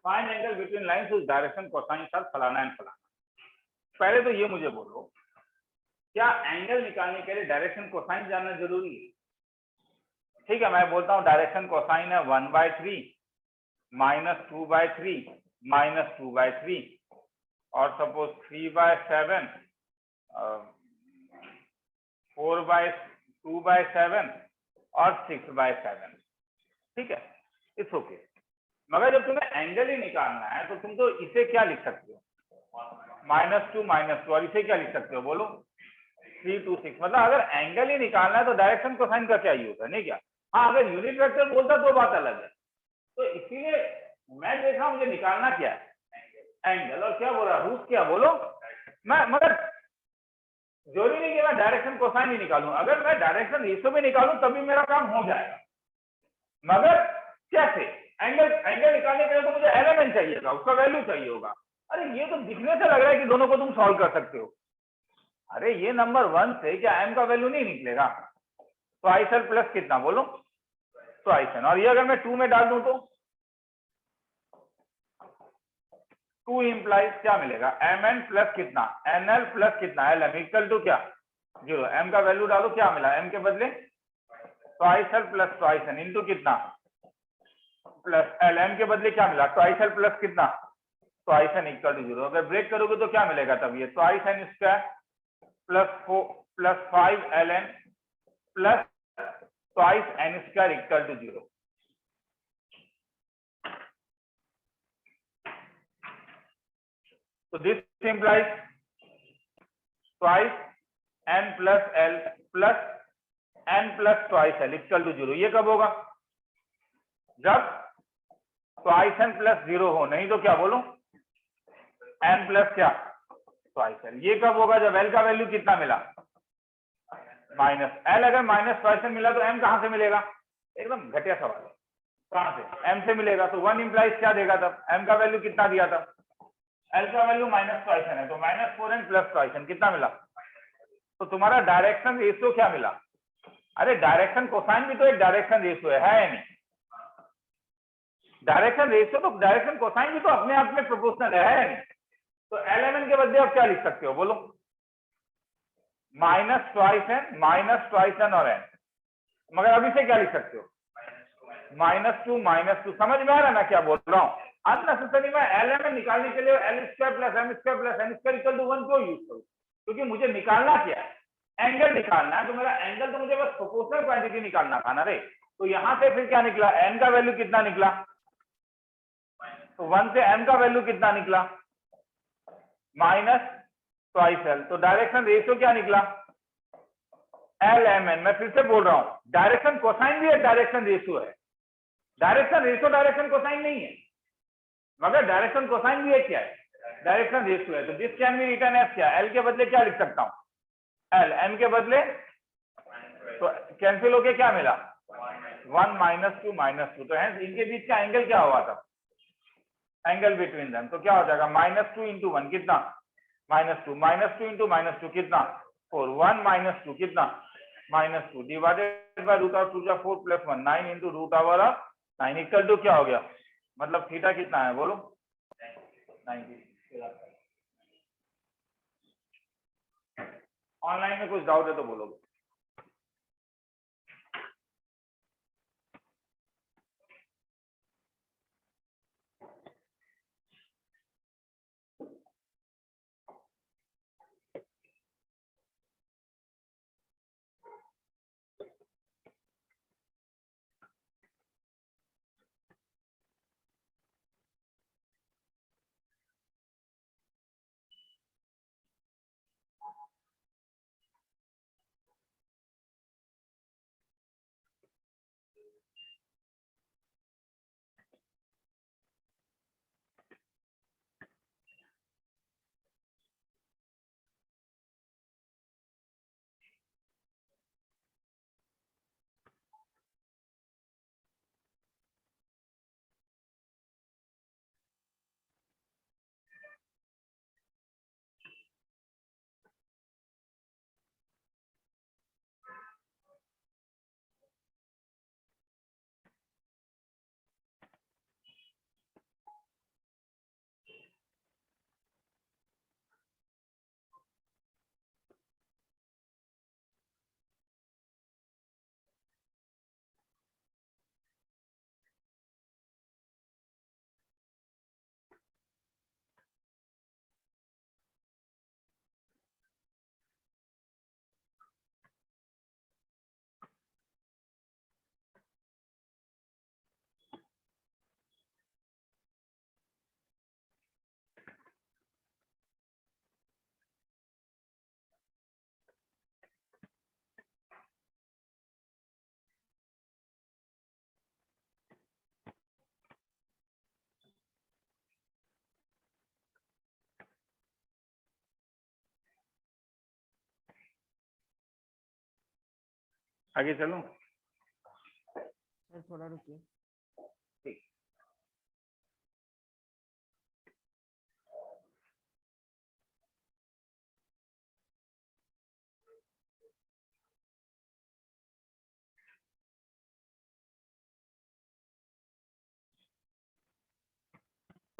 Find angle between lines whose direction cosines are फलाना एंड फलाना। पहले तो ये मुझे बोलो, क्या एंगल निकालने के लिए डायरेक्शन कोसाइन जानना जरूरी है? ठीक है, मैं बोलता हूँ डायरेक्शन कोसाइन है 1/3 माइनस 2/3 माइनस 2/3 और सपोज 3/7 4/2/7 और 6/7। ठीक है, इट्स ओके। मगर जब तुम्हें एंगल ही निकालना है तो तुम तो इसे क्या लिख सकते हो, -2 और इसे क्या लिख सकते हो बोलो, 3 2 6। मतलब अगर एंगल ही निकालना है तो डायरेक्शन कोसाइन का क्या यूज है, नहीं क्या? हाँ, अगर यूनिट वेक्टर बोलता तो बात अलग है, तो इसीलिए मैं देख रहा हूं मुझे निकालना क्या है, एंगल, और क्या बोल रहा रूट क्या बोलो, मैं मगर जरूरी नहीं कि मैं डायरेक्शन कोसाइन ही निकालूं, अगर मैं डायरेक्शन रेशियो भी निकालूं तभी मेरा काम हो जाएगा, मगर कैसे, एंगल निकालने के लिए तो मुझे एलिमेंट चाहिएगा, उसका वैल्यू चाहिए होगा। अरे ये तो दिखने से लग रहा है कि दोनों को तुम सॉल्व कर सकते हो। अरे ये नंबर 1 से क्या m का वैल्यू नहीं निकलेगा, तो आई सेल प्लस कितना बोलो, तो आई सेल, और ये अगर मैं 2 में डाल दूं तो 2 इंप्लाइज क्या मिलेगा, mn प्लस कितना nl प्लस कितना lm इक्वल टू क्या 0, m का वैल्यू डालो क्या मिला, m के बदले तो आई सेल प्लस तो आई सेल इंटू कितना प्लस lm के बदले क्या मिला, तो आई सेल प्लस कितना तो आई सेन इक्वल टू 0, अगर ब्रेक करोगे तो क्या मिलेगा तब, ये तो आई सेन square plus 5 ln plus twice n square equal to 0। तो this implies twice n plus l plus n plus twice l equal to 0। ये कब होगा, जब ट्वाइस n प्लस 0 हो, नहीं तो क्या बोलो n प्लस क्या ट्वाइस l। ये कब होगा, जब l का वैल्यू कितना मिला माइनस l, अगर माइनस ट्वाइस l मिला तो m कहां से मिलेगा, एकदम घटिया सवाल है, कहां से m से मिलेगा, तो 1 इंप्लाइज क्या देगा तब, m का वैल्यू कितना दिया था, l का वैल्यू माइनस ट्वाइस n है, तो minus 4n plus twice n कितना मिला, तो तुम्हारा डायरेक्शन रेशियो क्या मिला, अरे डायरेक्शन कोसाइन भी तो एक डायरेक्शन रेशियो है या नहीं, डायरेक्शन रेशियो तो डायरेक्शन कोसाइन भी तो अपने आप में प्रोपोर्शनल है या नहीं, तो lmn के बदले आप क्या लिख सकते हो बोलो, माइनस ट्वाइस n और n, मगर अभी से क्या लिख सकते हो -2 समझ में आ रहा है मैं क्या बोल रहा हूँ, अननेसेसरी मैं lmn निकालने के लिए l square plus m square plus n square equal to 1 क्यों यूज करूं, क्योंकि मुझे निकालना क्या है, एंगल निकालना है, तो मेरा एंगल तो मुझे बस प्रोपोर्शनल क्वांटिटी निकालना था ना रे, तो यहां से फिर क्या निकला, n का वैल्यू कितना निकला, तो 1 से m का वैल्यू कितना निकला माइनस ट्वाइस l, तो डायरेक्शन रेशियो क्या निकला lmn। मैं फिर से बोल रहा हूं डायरेक्शन कोसाइन भी एक डायरेक्शन रेशियो है, डायरेक्शन रेशियो डायरेक्शन कोसाइन नहीं है, मगर डायरेक्शन कोसाइन भी एक क्या है डायरेक्शन रेशियो है, तो this can be written as क्या, l के बदले क्या लिख सकता हूं l, m के बदले तो कैंसिल होके क्या मिला 1 -2 तो है इनके बीच का एंगल क्या हुआ था, एंगल बिटवीन देम, तो क्या हो जाएगा -2 इंटू 1 कितना -2 इंटू -2 कितना 4, 1 -2 कितना -2 डिवाइडेड बाय रूट ऑफ 2 जा 4 plus 1 9 into root over of 9 equal to क्या हो गया, मतलब थीटा कितना है बोलो 90। ऑनलाइन में कुछ डाउट है तो बोलोगे। आगे चलूं? सर थोड़ा रुकिए। ठीक।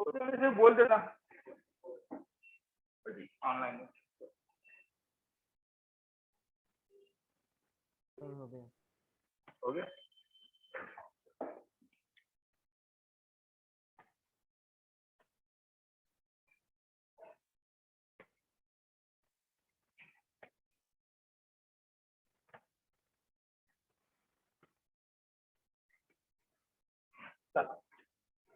तो मैं सिर्फ बोल देता ऑनलाइन सर हो गया। हो गया।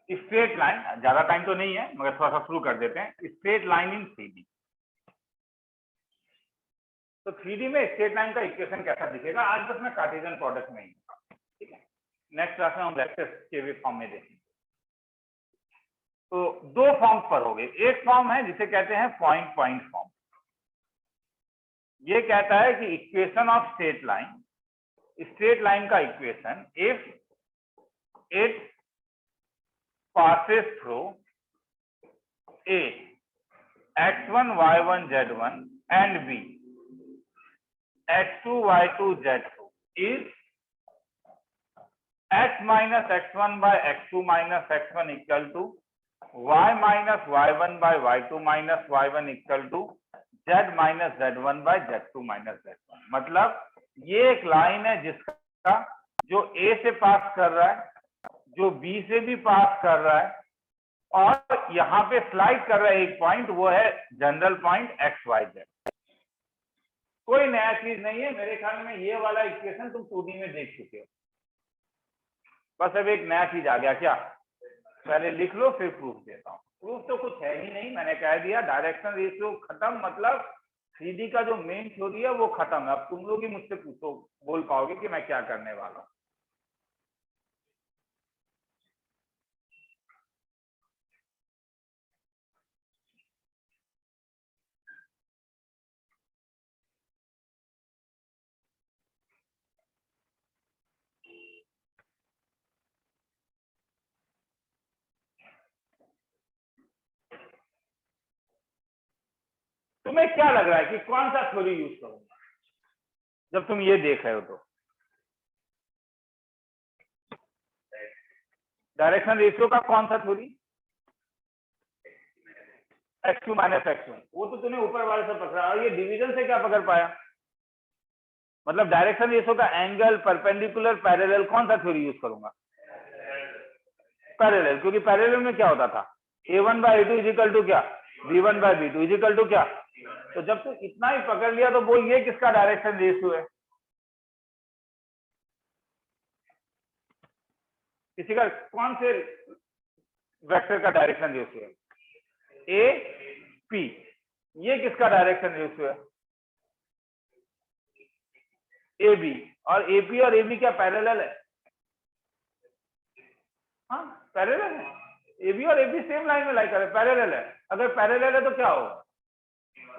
स्ट्रेट लाइन, ज्यादा टाइम तो नहीं है मगर थोड़ा सा शुरू कर देते हैं। Straight line in 3D। तो 3D में स्ट्रेट लाइन का इक्वेशन कैसा दिखेगा, आज बस मैं कार्टेशियन प्रोडक्ट में ही, ठीक है। नेक्स्ट क्लास में हम वेक्टर्स के भी फॉर्म में देखेंगे। तो दो फॉर्म पर हो गए। एक फॉर्म है जिसे कहते हैं पॉइंट पॉइंट फॉर्म। ये कहता है कि इक्वेशन ऑफ स्ट्रेट लाइन का equation if it passes through A x1 y1 z1 and B x2 y2 z2 is x minus x1 by x2 minus x1 equal to y minus y1 by y2 minus y1 equal to z minus z1 by z2 minus z1। मतलब ये एक लाइन है जिसका जो A से पास कर रहा है, जो बी से भी पास कर रहा है, और यहां पे स्लाइड कर रहा है एक पॉइंट, वो है general point X Y Z. कोई नया चीज नहीं है मेरे ख्याल में। ये वाला इक्वेशन तुम 2D में देख चुके हो, बस अब एक नया चीज आ गया। क्या? पहले लिख लो फिर प्रूफ देता हूँ। प्रूफ तो कुछ है ही नहीं, मैंने कह दिया डायरेक्शन रेशियो खत्म, मतलब 3D का जो मेन थ्योरी है वो खत्म है। अब तुम लोग ही मुझसे पूछो, बोल पाओगे कि मैं क्या करने वाला हूँ। तुम्हें क्या लग रहा है कि कौन सा थ्योरी यूज करूंगा जब तुम ये देख रहे हो? तो डायरेक्शन रेशियो का कौन सा थ्योरी? x2 minus x1। वो तो तूने ऊपर वाले से पकड़ा, और ये डिवीजन से क्या पकड़ पाया? मतलब डायरेक्शन रेशियो का एंगल, परपेंडिकुलर, पैरेलल, कौन सा थ्योरी यूज करूंगा? पैरेलल, क्योंकि पैरेलल में क्या होता था? a1 by a2 is equal to क्या? b1 by b2 is equal to क्या? तो जब तू इतना ही पकड़ लिया तो बोल ये किसका डायरेक्शन रेशियो है? किसी का, कौन से वेक्टर का डायरेक्शन रेशियो है? A P. ये किसका डायरेक्शन रेशियो है? A B. और एपी और एबी क्या पैरेलल है? हाँ पैरेलल है। एबी और एबी सेम लाइन में लाई कर पैरेलल है। अगर पैरेलल है तो क्या होगा?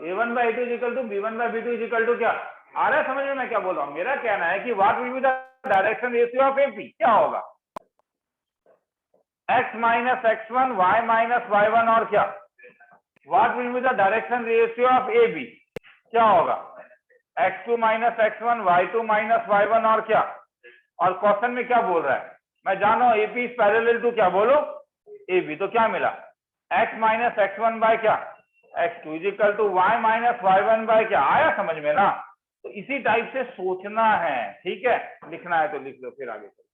a1 by a2 is equal to b1 by b2 is equal to क्या? आ रहा है समझ में मैं क्या बोल रहा हूँ? मेरा कहना है कि what will be the direction ratio of AP? क्या होगा? x minus x1 y minus y1 और क्या? What will be the direction ratio of A B? क्या होगा? x2 minus x1 y2 minus y1 और क्या? और क्वेश्चन में क्या बोल रहा है? मैं जानो एपी इज पैरेलल टू क्या? बोलो ए बी। तो क्या मिला? x माइनस x1 बाय क्या? x2 is equal to y minus y1 by क्या? आया समझ में ना? तो इसी टाइप से सोचना है, ठीक है। लिखना है तो लिख लो, फिर आगे चलो।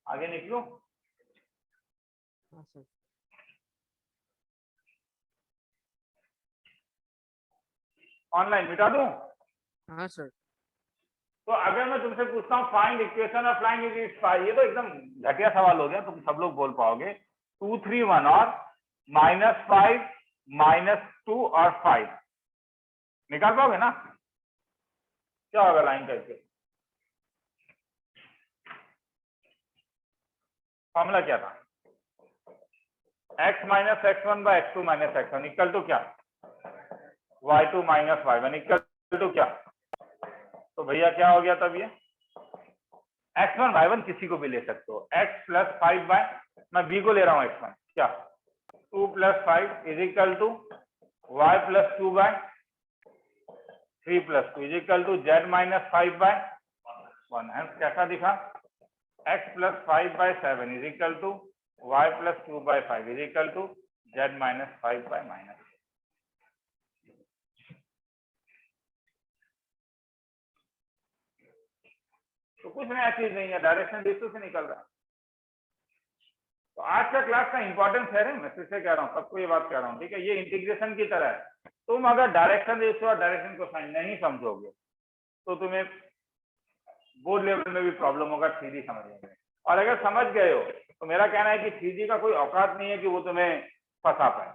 आगे निकलूं? हाँ सर। ऑनलाइन मिटा दूं? हाँ सर। तो अगर मैं तुमसे पूछता हूँ find equation of line is 5, ये तो एकदम घटिया सवाल हो गया, तुम सब लोग बोल पाओगे। 2 3 1 और -5 -2 और 5 निकाल पाओगे ना? क्या होगा लाइन करके? फॉर्मूला क्या था? x minus x1 by x2 minus x1 equal to क्या? y2 minus y1 equal to क्या? तो भैया क्या हो गया तब? ये x1 y1 किसी को भी ले सकते हो। x प्लस 5 बाय, मैं b को ले रहा हूँ x1, क्या 2 plus 5 is equal to y plus 2 by 3 plus 2 is equal to z minus 5 by 1। Hence कैसा दिखा? x plus 5 by 7 is equal to y plus 2 by 5 is equal to z minus 5 by minus. तो कुछ नया चीज नहीं है, डायरेक्शन रेशियो से निकल रहा है। तो आज का क्लास का इंपॉर्टेंस है, मैं फिर से कह रहा हूँ, सबको ये बात कह रहा हूँ, ठीक है? ये इंटीग्रेशन की तरह है। तुम अगर डायरेक्शन रेशियो और डायरेक्शन कोसाइन नहीं समझोगे तो तुम्हें बोर्ड लेवल में भी प्रॉब्लम होगा 3D समझने में। और अगर समझ गए हो तो मेरा कहना है कि 3D का कोई औकात नहीं है कि वो तुम्हें फंसा पाए।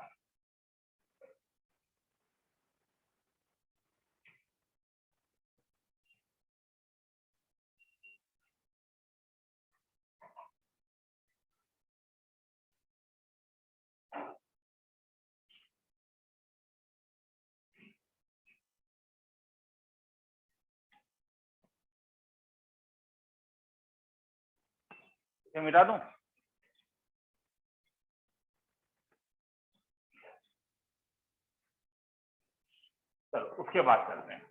ये मिटा दूं? चलो उसके बाद चलते हैं।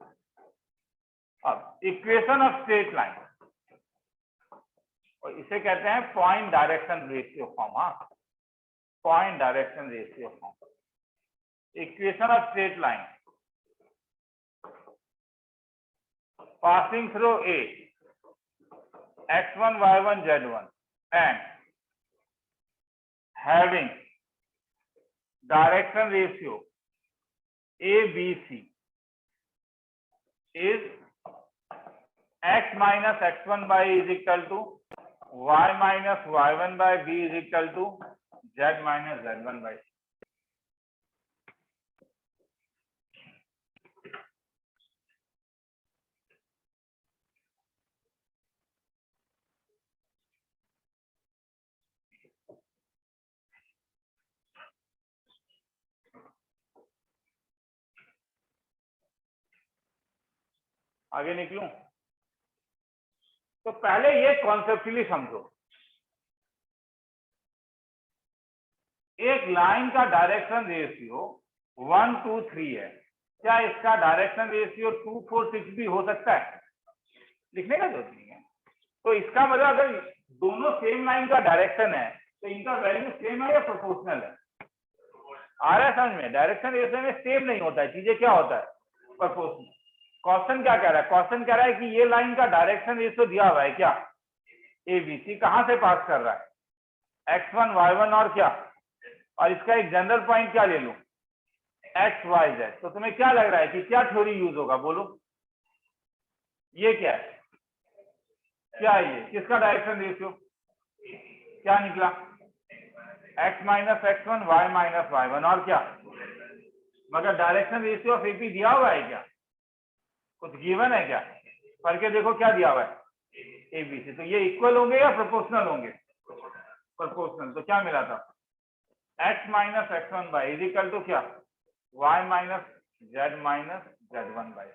अब इक्वेशन ऑफ स्ट्रेट लाइन, और इसे कहते हैं पॉइंट डायरेक्शन रेशियो फॉर्म। हाँ, point direction ratio form. Equation of straight line passing through a x1 y1 z1 and having direction ratio ABC is x minus x1 by is equal to y minus y1 by b is equal to z minus z1 by c. आगे निकलूं? तो पहले ये कॉन्सेप्चुअली समझो, एक लाइन का डायरेक्शन रेशियो 1 2 3 है, क्या इसका डायरेक्शन रेशियो 2 4 6 भी हो सकता है? लिखने का जरूरत नहीं है। तो इसका मतलब अगर दोनों सेम लाइन का डायरेक्शन है तो इनका वैल्यू सेम है या प्रोपोर्शनल है? आ रहा है समझ में? डायरेक्शन रेशियो में सेम नहीं होता है, चीजें क्या होता है? प्रोपोर्शनल। क्वेश्चन क्या कह रहा है? क्वेश्चन कह रहा है कि ये लाइन का डायरेक्शन रेशियो दिया हुआ है क्या? ABC कहां से पास कर रहा है? x1 y1 और क्या, और इसका एक जनरल पॉइंट क्या ले लूं? x y z। तो तुम्हें क्या लग रहा है कि क्या थ्योरी यूज होगा? बोलो, ये क्या है? क्या है ये? किसका डायरेक्शन रेशियो? क्या निकला? x minus x1 y minus y1 और क्या? मगर डायरेक्शन रेशियो ऑफ AP दिया हुआ है क्या? कुछ गिवन है क्या? पढ़ के देखो क्या दिया हुआ है ABC। तो ये इक्वल होंगे या प्रोपोर्शनल होंगे? प्रोपोर्शनल। तो क्या मिला था? x minus x1 by is equal to क्या? y minus z1 by.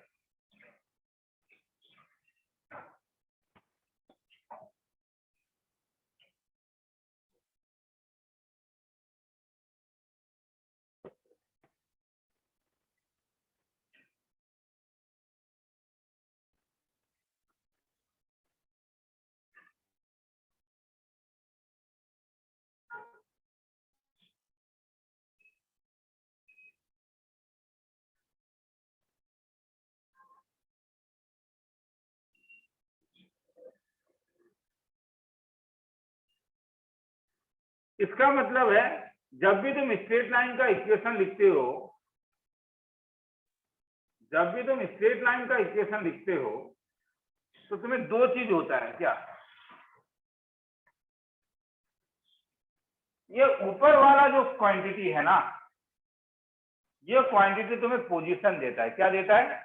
इसका मतलब है जब भी तुम स्ट्रेट लाइन का इक्वेशन लिखते हो, जब भी तुम स्ट्रेट लाइन का इक्वेशन लिखते हो तो तुम्हें दो चीज होता है क्या, ये ऊपर वाला जो क्वांटिटी है ना, ये क्वांटिटी तुम्हें पोजीशन देता है। क्या देता है?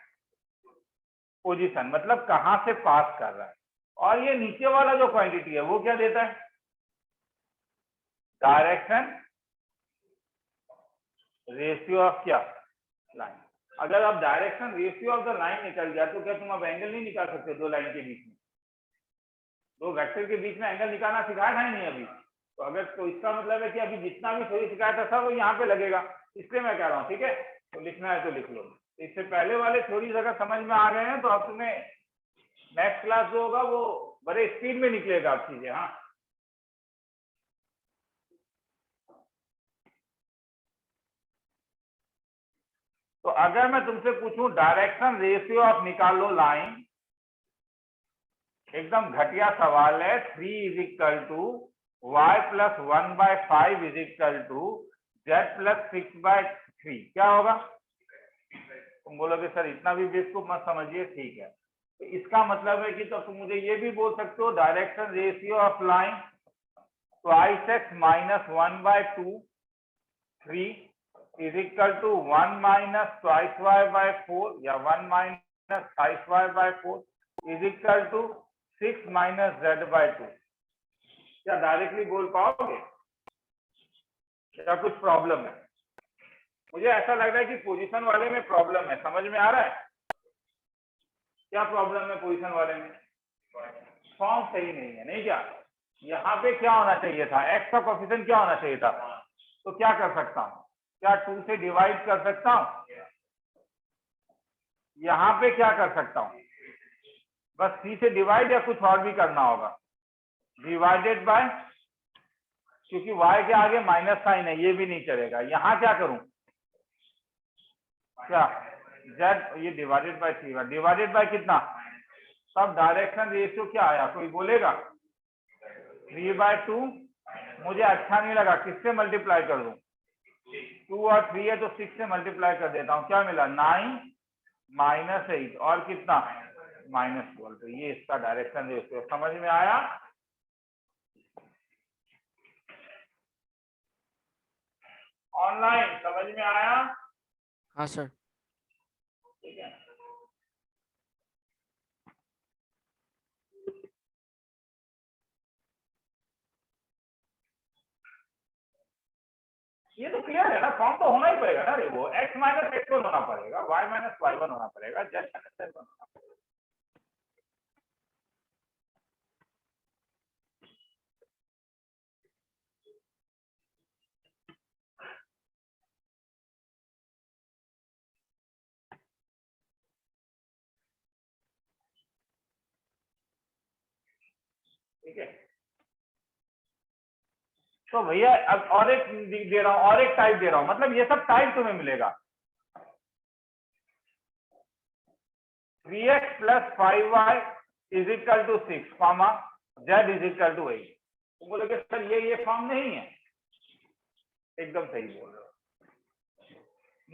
पोजीशन, मतलब कहां से पास कर रहा है। और ये नीचे वाला जो क्वांटिटी है वो क्या देता है? डायरेक्शन रेशियो ऑफ क्या, लाइन। अगर अब direction ratio of the line निकल गया तो क्या तुम अब एंगल नहीं निकाल सकते दो लाइन के बीच में? दो वेक्टर के बीच में एंगल निकालना सिखाया था नहीं अभी? तो अगर तो इसका मतलब है कि अभी जितना भी थोड़ी सिखाया था सब यहाँ पे लगेगा, इसलिए मैं कह रहा हूँ। ठीक है, तो लिखना है तो लिख लो। इससे पहले वाले थोड़ी जगह समझ में आ गए हैं तो अब तुम्हें नेक्स्ट क्लास जो होगा वो बड़े स्पीड में निकलेगा आप चीजें। हाँ, तो अगर मैं तुमसे पूछूं डायरेक्शन रेशियो ऑफ निकालो लाइन, एकदम घटिया सवाल है। 3 is equal to y plus 1/5 is equal to z plus 6/3, क्या होगा? तुम बोलोगे सर इतना भी बेवकूफ मत समझिए। ठीक है, तो इसका मतलब है कि तो तुम मुझे ये भी बोल सकते हो direction ratio of line twice x minus 1/2 3 is equal to 1 minus twice y/4 या 1 minus twice y/4 is equal to 6 minus z/2। क्या डायरेक्टली बोल पाओगे? क्या कुछ प्रॉब्लम है? मुझे ऐसा लग रहा है कि पोजीशन वाले में प्रॉब्लम है। समझ में आ रहा है क्या प्रॉब्लम है पोजीशन वाले में? फॉर्म सही नहीं है, नहीं क्या? यहाँ पे क्या होना चाहिए था? x का कोफिशिएंट क्या होना चाहिए था? तो क्या कर सकता हूँ? क्या 2 से डिवाइड कर सकता हूँ? यहाँ पे क्या कर सकता हूँ? बस 3 से डिवाइड, या कुछ और भी करना होगा? डिवाइडेड बाय, क्योंकि y के आगे माइनस साइन है, ये भी नहीं चलेगा। यहाँ क्या करूं? क्या z, ये डिवाइडेड बाय 3, डिवाइडेड बाय कितना? तब डायरेक्शन रेशियो क्या आया? कोई बोलेगा? 3/2। मुझे अच्छा नहीं लगा, किससे मल्टीप्लाई कर दूं? 2 और 3 है तो 6 से मल्टीप्लाई कर देता हूं। क्या मिला? 9 माइनस 8 और कितना? -12। तो ये इसका डायरेक्शन रेशियो। समझ में आया? ऑनलाइन समझ में आया? हाँ सर। ठीक है, ये तो क्लियर है ना? फॉर्म तो होना ही पड़ेगा ना। वो x माइनस x1 होना पड़ेगा, y माइनस y1 होना पड़ेगा, z माइनस z1 होना पड़ेगा। ठीक है, तो भैया अब और एक दे रहा हूं, और एक टाइप दे रहा हूं, मतलब ये सब टाइप तुम्हें मिलेगा। 3x plus 5y is equal to 6 comma z is equal to 8। तो बोलोगे सर ये फॉर्म नहीं है। एकदम सही बोल रहे हो।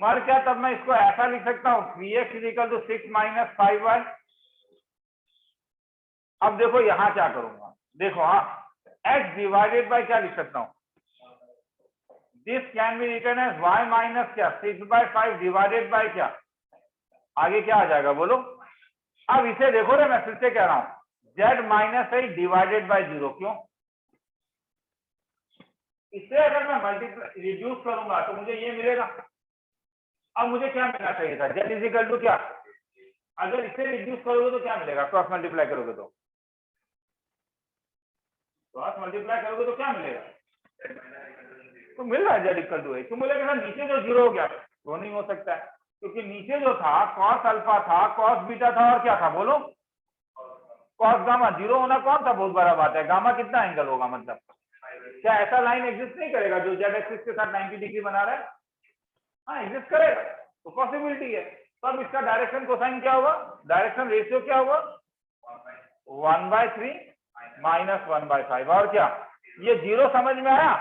मर क्या, तब मैं इसको ऐसा लिख सकता हूं 3x is equal to 6 minus 5y। अब देखो यहां क्या करूंगा, देखो। हाँ, x डिवाइडेड बाय क्या लिख सकता हूं? This can be written as y minus क्या 6/5 डिवाइडेड बाय क्या, आगे क्या आ जाएगा बोलो? अब इसे देखो रे, मैं फिर से कह रहा हूं z माइनस 8 डिवाइडेड बाय 0। क्यों? इससे अगर मैं मल्टीप्लाई रिड्यूस करूंगा तो मुझे ये मिलेगा। अब मुझे क्या मिलना चाहिए था? z इज इक्वल टू क्या? अगर इसे रिड्यूस करोगे तो क्या मिलेगा? क्रॉस मल्टीप्लाई करोगे तो क्या मिलेगा? तो मिल रहा है z इक्वल टू 8। तो मिलेगा नीचे जो 0 हो गया वो नहीं हो सकता है, क्योंकि नीचे जो था कॉस अल्फा था, कॉस बीटा था, और क्या था बोलो? Cos gamma. 0 होना कौन सा बहुत बड़ा बात है? गामा कितना एंगल होगा? मतलब क्या ऐसा लाइन एग्जिस्ट नहीं करेगा जो z एक्सिस के साथ 90 डिग्री बना रहा है? हाँ, एग्जिस्ट करेगा, तो पॉसिबिलिटी है। तो अब इसका डायरेक्शन कोसाइन क्या होगा? डायरेक्शन रेशियो क्या होगा? 1/3 माइनस 1/5। और क्या? ये 0 समझ में आया?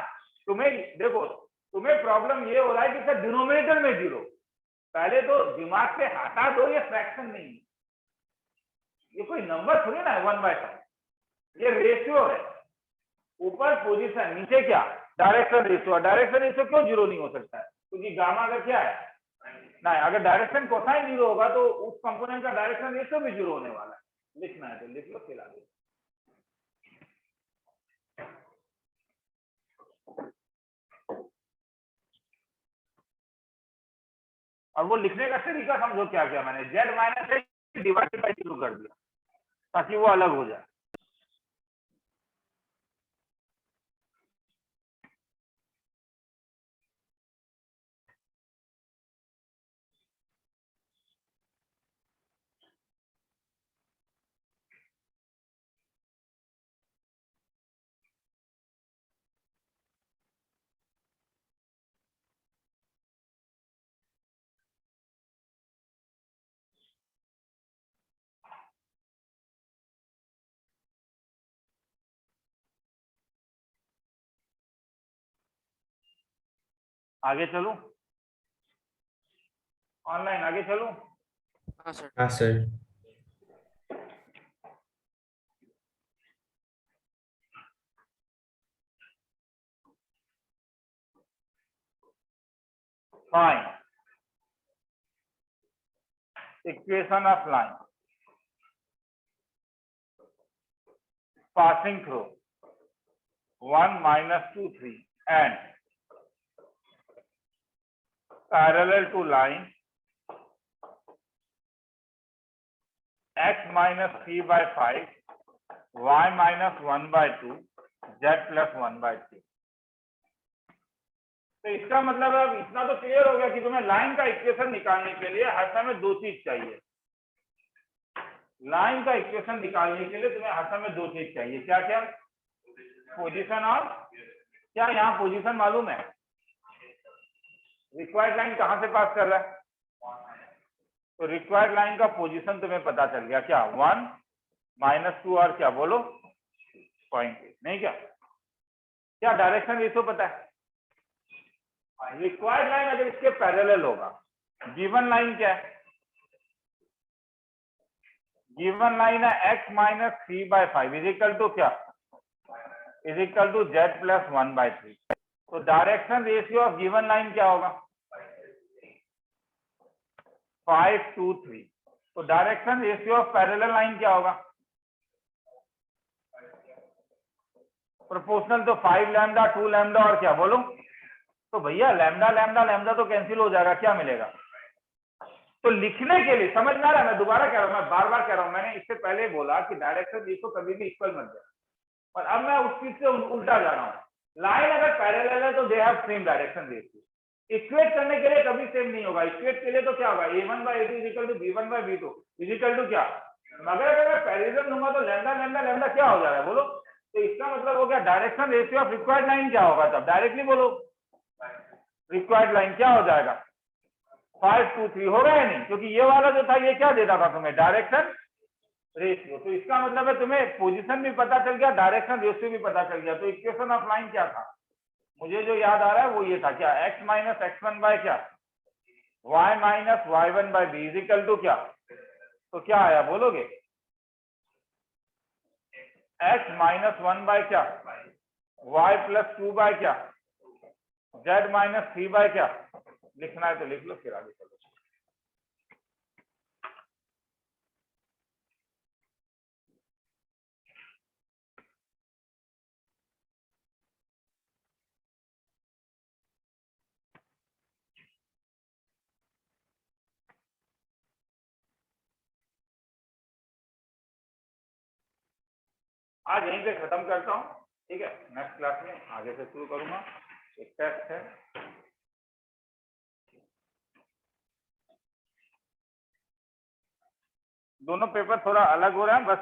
तुम्हें देखो, तुम्हें प्रॉब्लम ये हो रहा है कि सर डिनोमिनेटर में 0। पहले तो दिमाग से हटा दो, ये फ्रैक्शन नहीं है, ये कोई नंबर थोड़ी ना है 1/5, ये रेशियो है। ऊपर पोजीशन, नीचे क्या, डायरेक्शन रेशियो। डायरेक्शन रेशियो क्यों 0 नहीं हो सकता है? क्योंकि गामा अगर क्या है ना, अगर डायरेक्शन कोसाइन 0 होगा तो उस कंपोनेंट का डायरेक्शन रेशियो भी 0 होने वाला है। लिखना है तो लिख लो, फिर आगे। और वो लिखने का तरीका समझो क्या किया मैंने, z minus h divided by 0 कर दिया ताकि वो अलग हो जाए। आगे चलूं, ऑनलाइन आगे चलूं? हाँ सर। हाँ sir. Fine equation of line passing through 1 minus 2 3 and parallel to line x minus 3 by 5 y minus 1 by 2 z plus 1 by 3। तो इसका मतलब अब इतना तो क्लियर हो गया कि तुम्हें लाइन का इक्वेशन निकालने के लिए हर समय दो चीज चाहिए। लाइन का इक्वेशन निकालने के लिए तुम्हें हर समय दो चीज चाहिए, क्या क्या? पोजीशन और क्या? यहाँ पोजीशन मालूम है, रिक्वायर्ड लाइन कहां से पास कर रहा है? तो रिक्वायर्ड लाइन का पोजीशन तुम्हें पता चल गया, क्या 1 माइनस 2 और क्या बोलो 0.8, नहीं क्या? क्या डायरेक्शन रेशियो पता है? रिक्वायर्ड लाइन अगर इसके पैरेलल होगा, गिवन लाइन क्या है? गिवन लाइन है x minus 3 by 5 is equal to क्या? Is equal to z plus 1 by 3। तो direction ratio of given line क्या होगा? 5 2 3। तो direction ratio of parallel line क्या होगा? प्रोपोर्शनल। तो 5 लैम्डा 2 लैम्डा और क्या बोलो? तो भैया लैम्डा लैम्डा लैम्डा तो कैंसिल हो जाएगा, क्या मिलेगा? तो लिखने के लिए समझ में आ रहा है, मैं दोबारा कह रहा हूं, मैं बार बार कह रहा हूं, मैंने इससे पहले बोला कि डायरेक्शन रेशियो कभी भी इक्वल मत जाए, और अब मैं उस चीज से उल्टा जा रहा हूं। लाइन अगर पैरेलल है तो they have same direction ratio. Equate करने के लिए कभी सेम नहीं होगा। इक्वेट के लिए तो क्या होगा? a1 by a2 is equal to b1 by b2 is equal to क्या? मगर अगर मैं पैरेलल लूंगा तो लैम्डा लैम्डा लैम्डा क्या हो जाएगा बोलो? तो इसका मतलब हो गया direction ratio of required line क्या होगा? तब डायरेक्टली बोलो, रिक्वायर्ड लाइन क्या हो जाएगा? 5 2 3 होगा या नहीं? क्योंकि ये वाला जो था ये क्या देता था तुम्हें? Direction ratio. तो इसका मतलब है तुम्हें पोजीशन भी पता चल गया, डायरेक्शन रेशियो भी पता चल गया। तो इक्वेशन ऑफ लाइन क्या था? मुझे जो याद आ रहा है वो ये था, क्या? x माइनस x1 बाय क्या? y minus y1 by b is equal to क्या? तो क्या आया बोलोगे? x माइनस 1 बाय क्या? y प्लस 2 बाय क्या? z माइनस 3 बाय क्या? लिखना है तो लिख लो, फिर आगे चलो। आज यहीं पे खत्म करता हूँ, ठीक है? नेक्स्ट क्लास में आगे से शुरू करूंगा। एक टेस्ट है, दोनों पेपर थोड़ा अलग हो रहा है, बस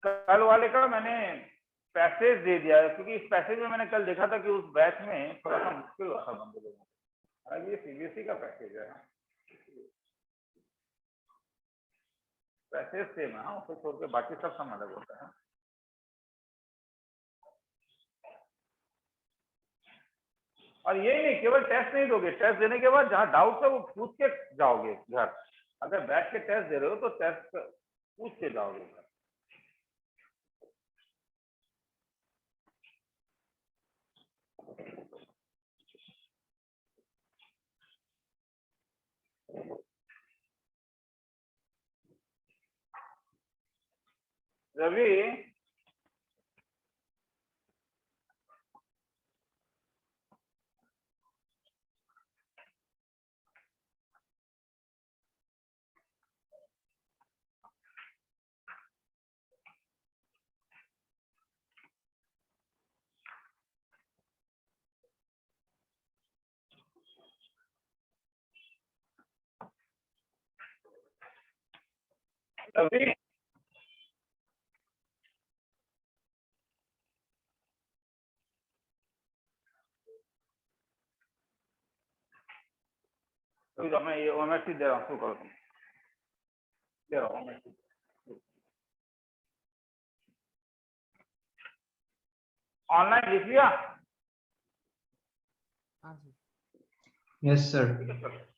कल वाले का मैंने पैसेज दे दिया है, क्योंकि इस पैसेज में मैंने कल देखा था कि उस बैच में थोड़ा सा मुश्किल हुआ था बंदे लोगों को। अब ये सीबीएसई का पैसेज है, पैसेज सेम है, उसको छोड़ के बाकी सब अलग होता है। और यही नहीं, केवल टेस्ट नहीं दोगे, टेस्ट देने के बाद जहां डाउट है वो पूछ के जाओगे घर। अगर बैठ के टेस्ट दे रहे हो तो टेस्ट पूछ के जाओगे घर। रवि, रवि, तो मैं ये ओएमएससी दे रहा हूँ, शुरू करो तुम। दे रहा हूँ OMSC। ऑनलाइन लिख लिया? हाँ सर। Yes, sir. ठीक है सर।